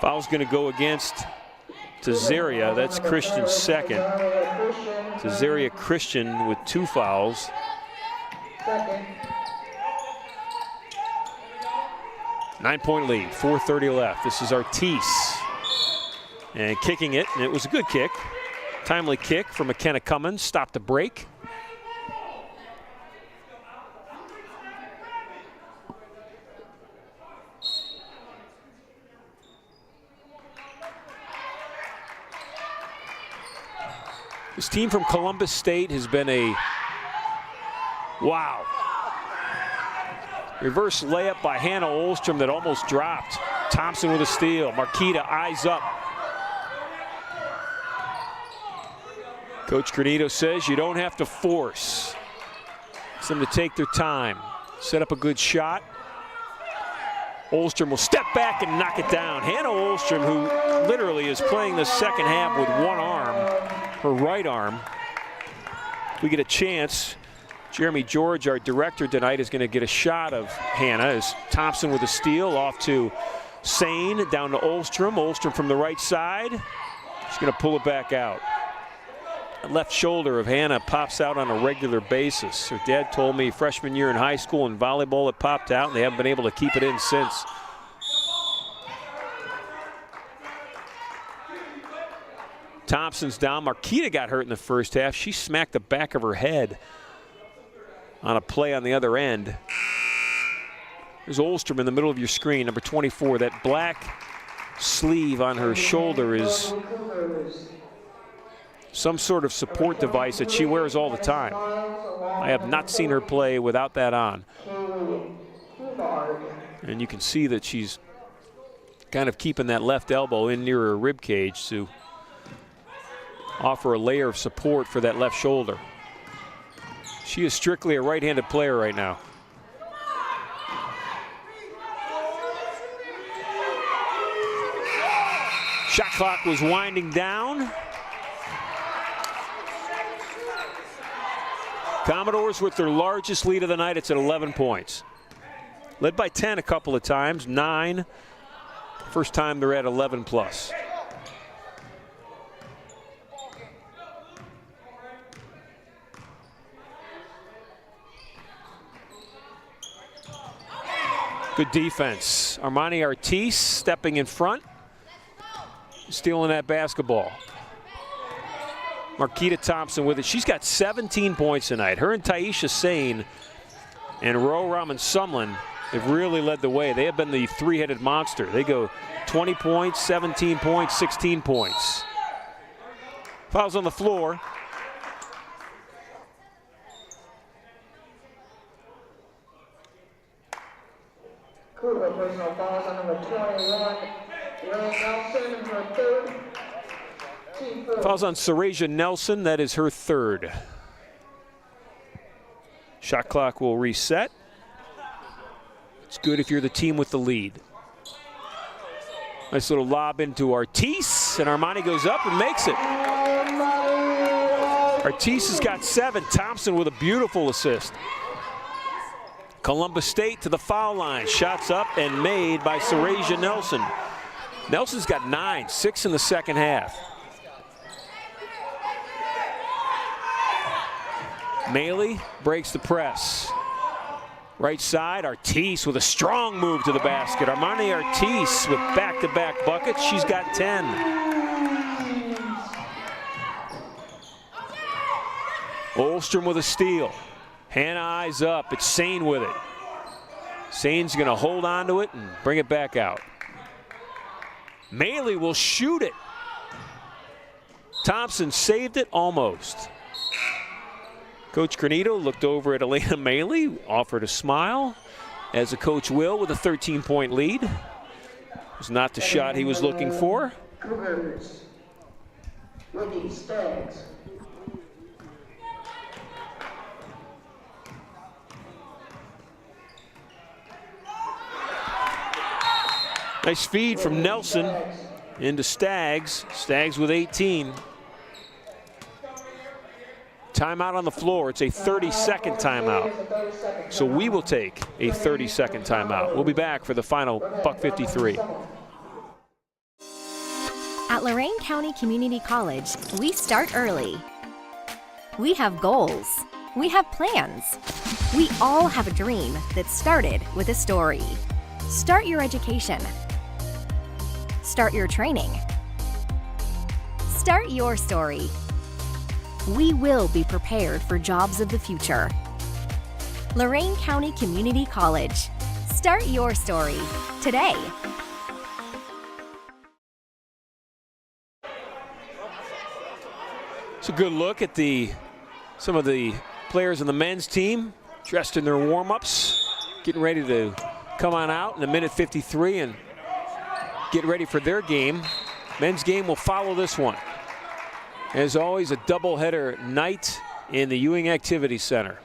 Foul's going to go against Tazaria. That's Christian's second. Tazaria Christian with 2 fouls. Second. 9-point lead, 4:30 left. This is Artis. And kicking it, and it was a good kick. Timely kick from McKenna Cummins, stopped the break. This team from Columbus State has been a, wow. Reverse layup by Hannah Olstrom that almost dropped. Thompson with a steal. Marquita eyes up. Coach Granito says you don't have to force. It's them to take their time. Set up a good shot. Olstrom will step back and knock it down. Hannah Olstrom, who literally is playing the second half with one arm, her right arm. If we get a chance, Jeremy George, our director tonight, is going to get a shot of Hannah as Thompson with a steal off to Sane, down to Olstrom. Olstrom from the right side. She's going to pull it back out. Left shoulder of Hannah pops out on a regular basis. Her dad told me freshman year in high school in volleyball it popped out, and they haven't been able to keep it in since. Thompson's down. Marquita got hurt in the first half. She smacked the back of her head on a play on the other end. There's Olstrom in the middle of your screen, number 24. That black sleeve on her shoulder is some sort of support device that she wears all the time. I have not seen her play without that on. And you can see that she's kind of keeping that left elbow in near her rib cage to offer a layer of support for that left shoulder. She is strictly a right-handed player right now. Shot clock was winding down. Commodores with their largest lead of the night. It's at 11 points. Led by 10 a couple of times, 9. First time they're at 11 plus. Good defense. Armani Artis stepping in front, stealing that basketball. Marquita Thompson with it. She's got 17 points tonight. Her and Taisha Sane and Ro Raman Sumlin have really led the way. They have been the three-headed monster. They go 20 points, 17 points, 16 points. Fouls on the floor. Cougar personal fouls on number 21, Ray Nelson, her third. Team four. Fouls on Sarasia Nelson. That is her third. Shot clock will reset. It's good if you're the team with the lead. Nice little lob into Artis, and Armani goes up and makes it. Artis has got 7. Thompson with a beautiful assist. Columbus State to the foul line. Shots up and made by Sarasia Nelson. Nelson's got 9, 6 in the second half. Maley breaks the press. Right side, Artis with a strong move to the basket. Armani Artis with back-to-back buckets. She's got 10. Olstrom with a steal. Hannah eyes up. It's Sane with it. Sane's going to hold on to it and bring it back out. Maley will shoot it. Thompson saved it almost. Coach Granito looked over at Elena Maley, offered a smile, as a coach will with a 13-point lead. It was not the shot he was looking for. Cougars with the Stags. Nice feed from Nelson into Stags. Stags with 18. Timeout on the floor. It's a 30-second timeout. So we will take a 30-second timeout. We'll be back for the final buck 53. At Lorain County Community College, we start early. We have goals. We have plans. We all have a dream that started with a story. Start your education. Start your training. Start your story. We will be prepared for jobs of the future. Lorain County Community College. Start your story today. It's a good look at some of the players on the men's team dressed in their warm-ups, getting ready to come on out in a minute 53 and get ready for their game. Men's game will follow this one. As always, a doubleheader night in the Ewing Activity Center.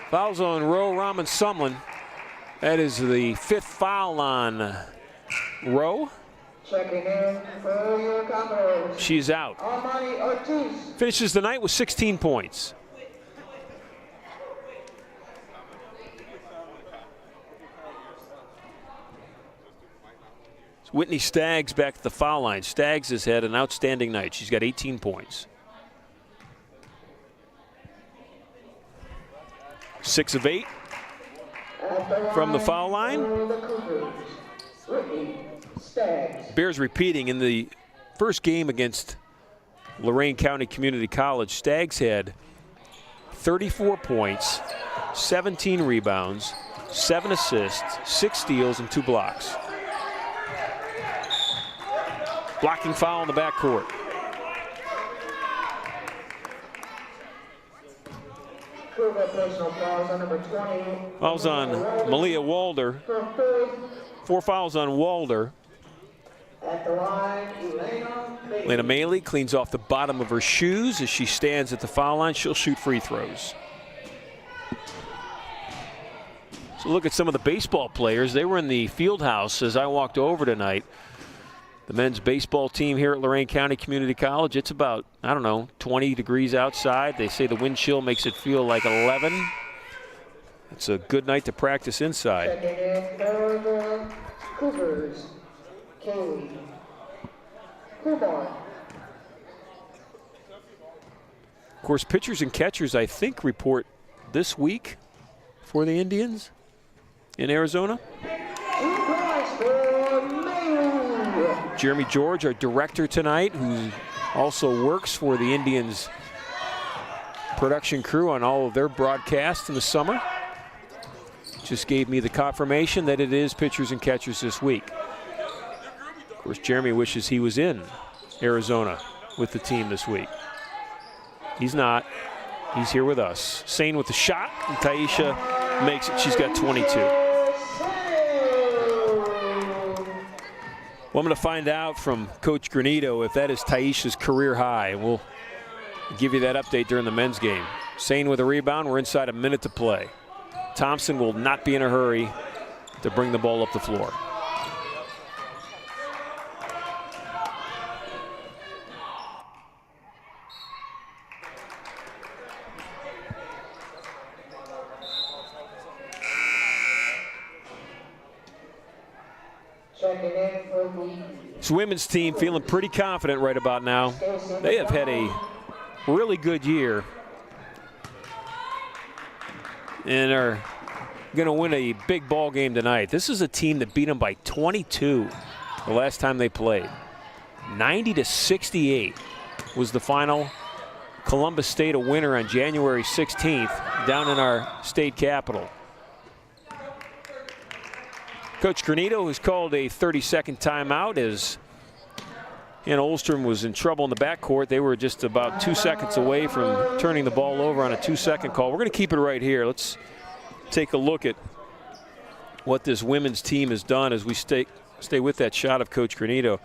Fouls on Ro Raman Sumlin. That is the 5th foul on Ro. Checking in for your Commodores. She's out. Armani Ortiz. Finishes the night with 16 points. Whitney Staggs back at the foul line. Staggs has had an outstanding night. She's got 18 points. 6 of 8 from the foul line. Bears repeating in the first game against Lorain County Community College. Staggs had 34 points, 17 rebounds, 7 assists, 6 steals, and 2 blocks. Blocking foul in the backcourt. Personal fouls on number 20. Fouls on Malia Walder. 4 fouls on Walder. At the line, Elena Maley cleans off the bottom of her shoes as she stands at the foul line. She'll shoot free throws. So look at some of the baseball players. They were in the field house as I walked over tonight. The men's baseball team here at Lorain County Community College, it's about, I don't know, 20 degrees outside. They say the wind chill makes it feel like 11. It's a good night to practice inside. Checking in for the Cougars, Kaylee Kumar. Of course, pitchers and catchers, I think, report this week for the Indians in Arizona. Jeremy George, our director tonight, who also works for the Indians production crew on all of their broadcasts in the summer, just gave me the confirmation that it is pitchers and catchers this week. Of course, Jeremy wishes he was in Arizona with the team this week. He's not. He's here with us. Sane with the shot, and Taisha makes it. She's got 22. Well, I'm going to find out from Coach Granito if that is Taisha's career high. We'll give you that update during the men's game. Sane with a rebound. We're inside a minute to play. Thompson will not be in a hurry to bring the ball up the floor. This women's team feeling pretty confident right about now. They have had a really good year and are going to win a big ball game tonight. This is a team that beat them by 22 the last time they played. 90-68 was the final. Columbus State a winner on January 16th down in our state capital. Coach Granito has called a 30-second timeout as Hannah Olstrom was in trouble in the backcourt. They were just about 2 seconds away from turning the ball over on a 2-second call. We're going to keep it right here. Let's take a look at what this women's team has done as we stay with that shot of Coach Granito.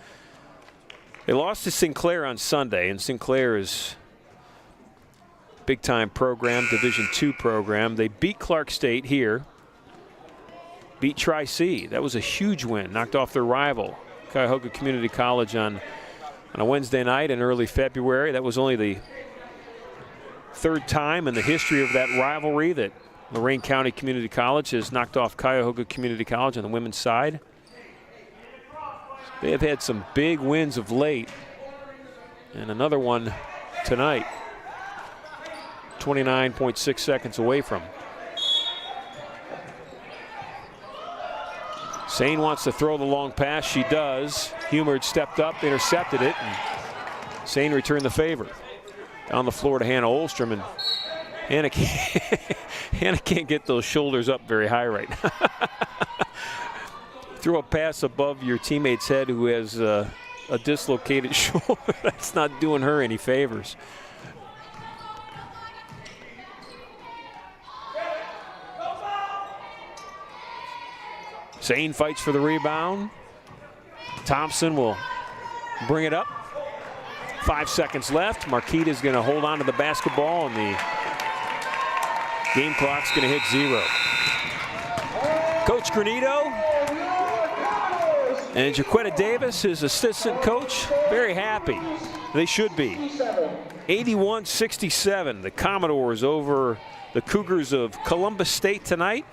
They lost to Sinclair on Sunday, and Sinclair is a big-time program, Division II program. They beat Clark State here. Beat Tri-C. That was a huge win. Knocked off their rival, Cuyahoga Community College, on a Wednesday night in early February. That was only the third time in the history of that rivalry that Lorain County Community College has knocked off Cuyahoga Community College on the women's side. They have had some big wins of late, and another one tonight. 29.6 seconds away from. Sane wants to throw the long pass. She does. Humard stepped up, intercepted it, and Sane returned the favor. Down the floor to Hannah Olstrom, and Hannah can't get those shoulders up very high right now. Throw a pass above your teammate's head who has a dislocated shoulder. That's not doing her any favors. Sane fights for the rebound. Thompson will bring it up. 5 seconds left. Marquita is going to hold on to the basketball, and the game clock's going to hit 0. Coach Granito and Jaquetta Davis, his assistant coach, very happy. They should be. 81-67, the Commodores over the Cougars of Columbus State tonight.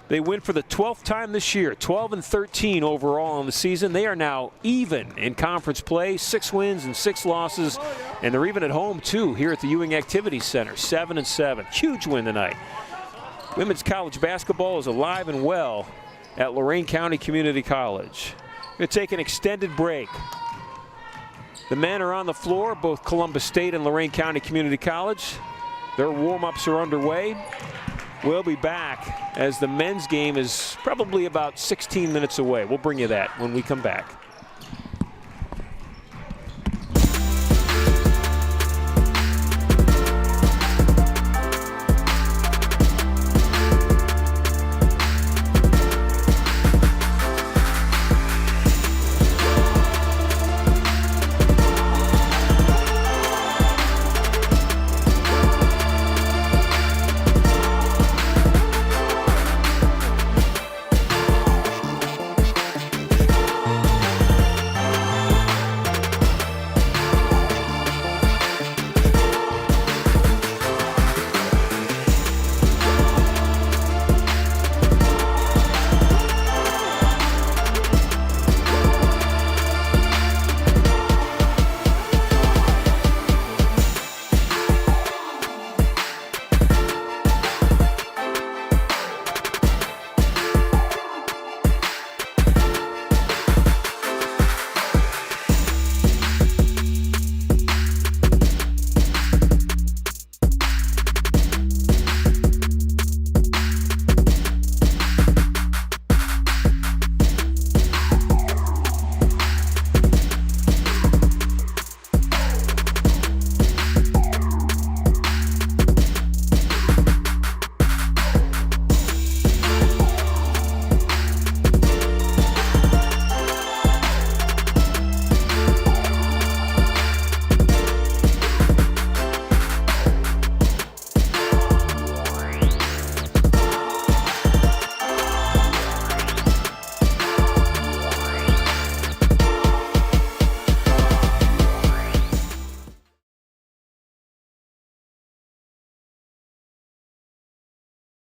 They win for the 12th time this year, 12-13 overall in the season. They are now even in conference play, 6 wins and 6 losses, and they're even at home too here at the Ewing Activity Center, 7-7. Huge win tonight. Women's college basketball is alive and well at Lorain County Community College. We're going to take an extended break. The men are on the floor, both Columbus State and Lorain County Community College. Their warm-ups are underway. We'll be back as the men's game is probably about 16 minutes away. We'll bring you that when we come back.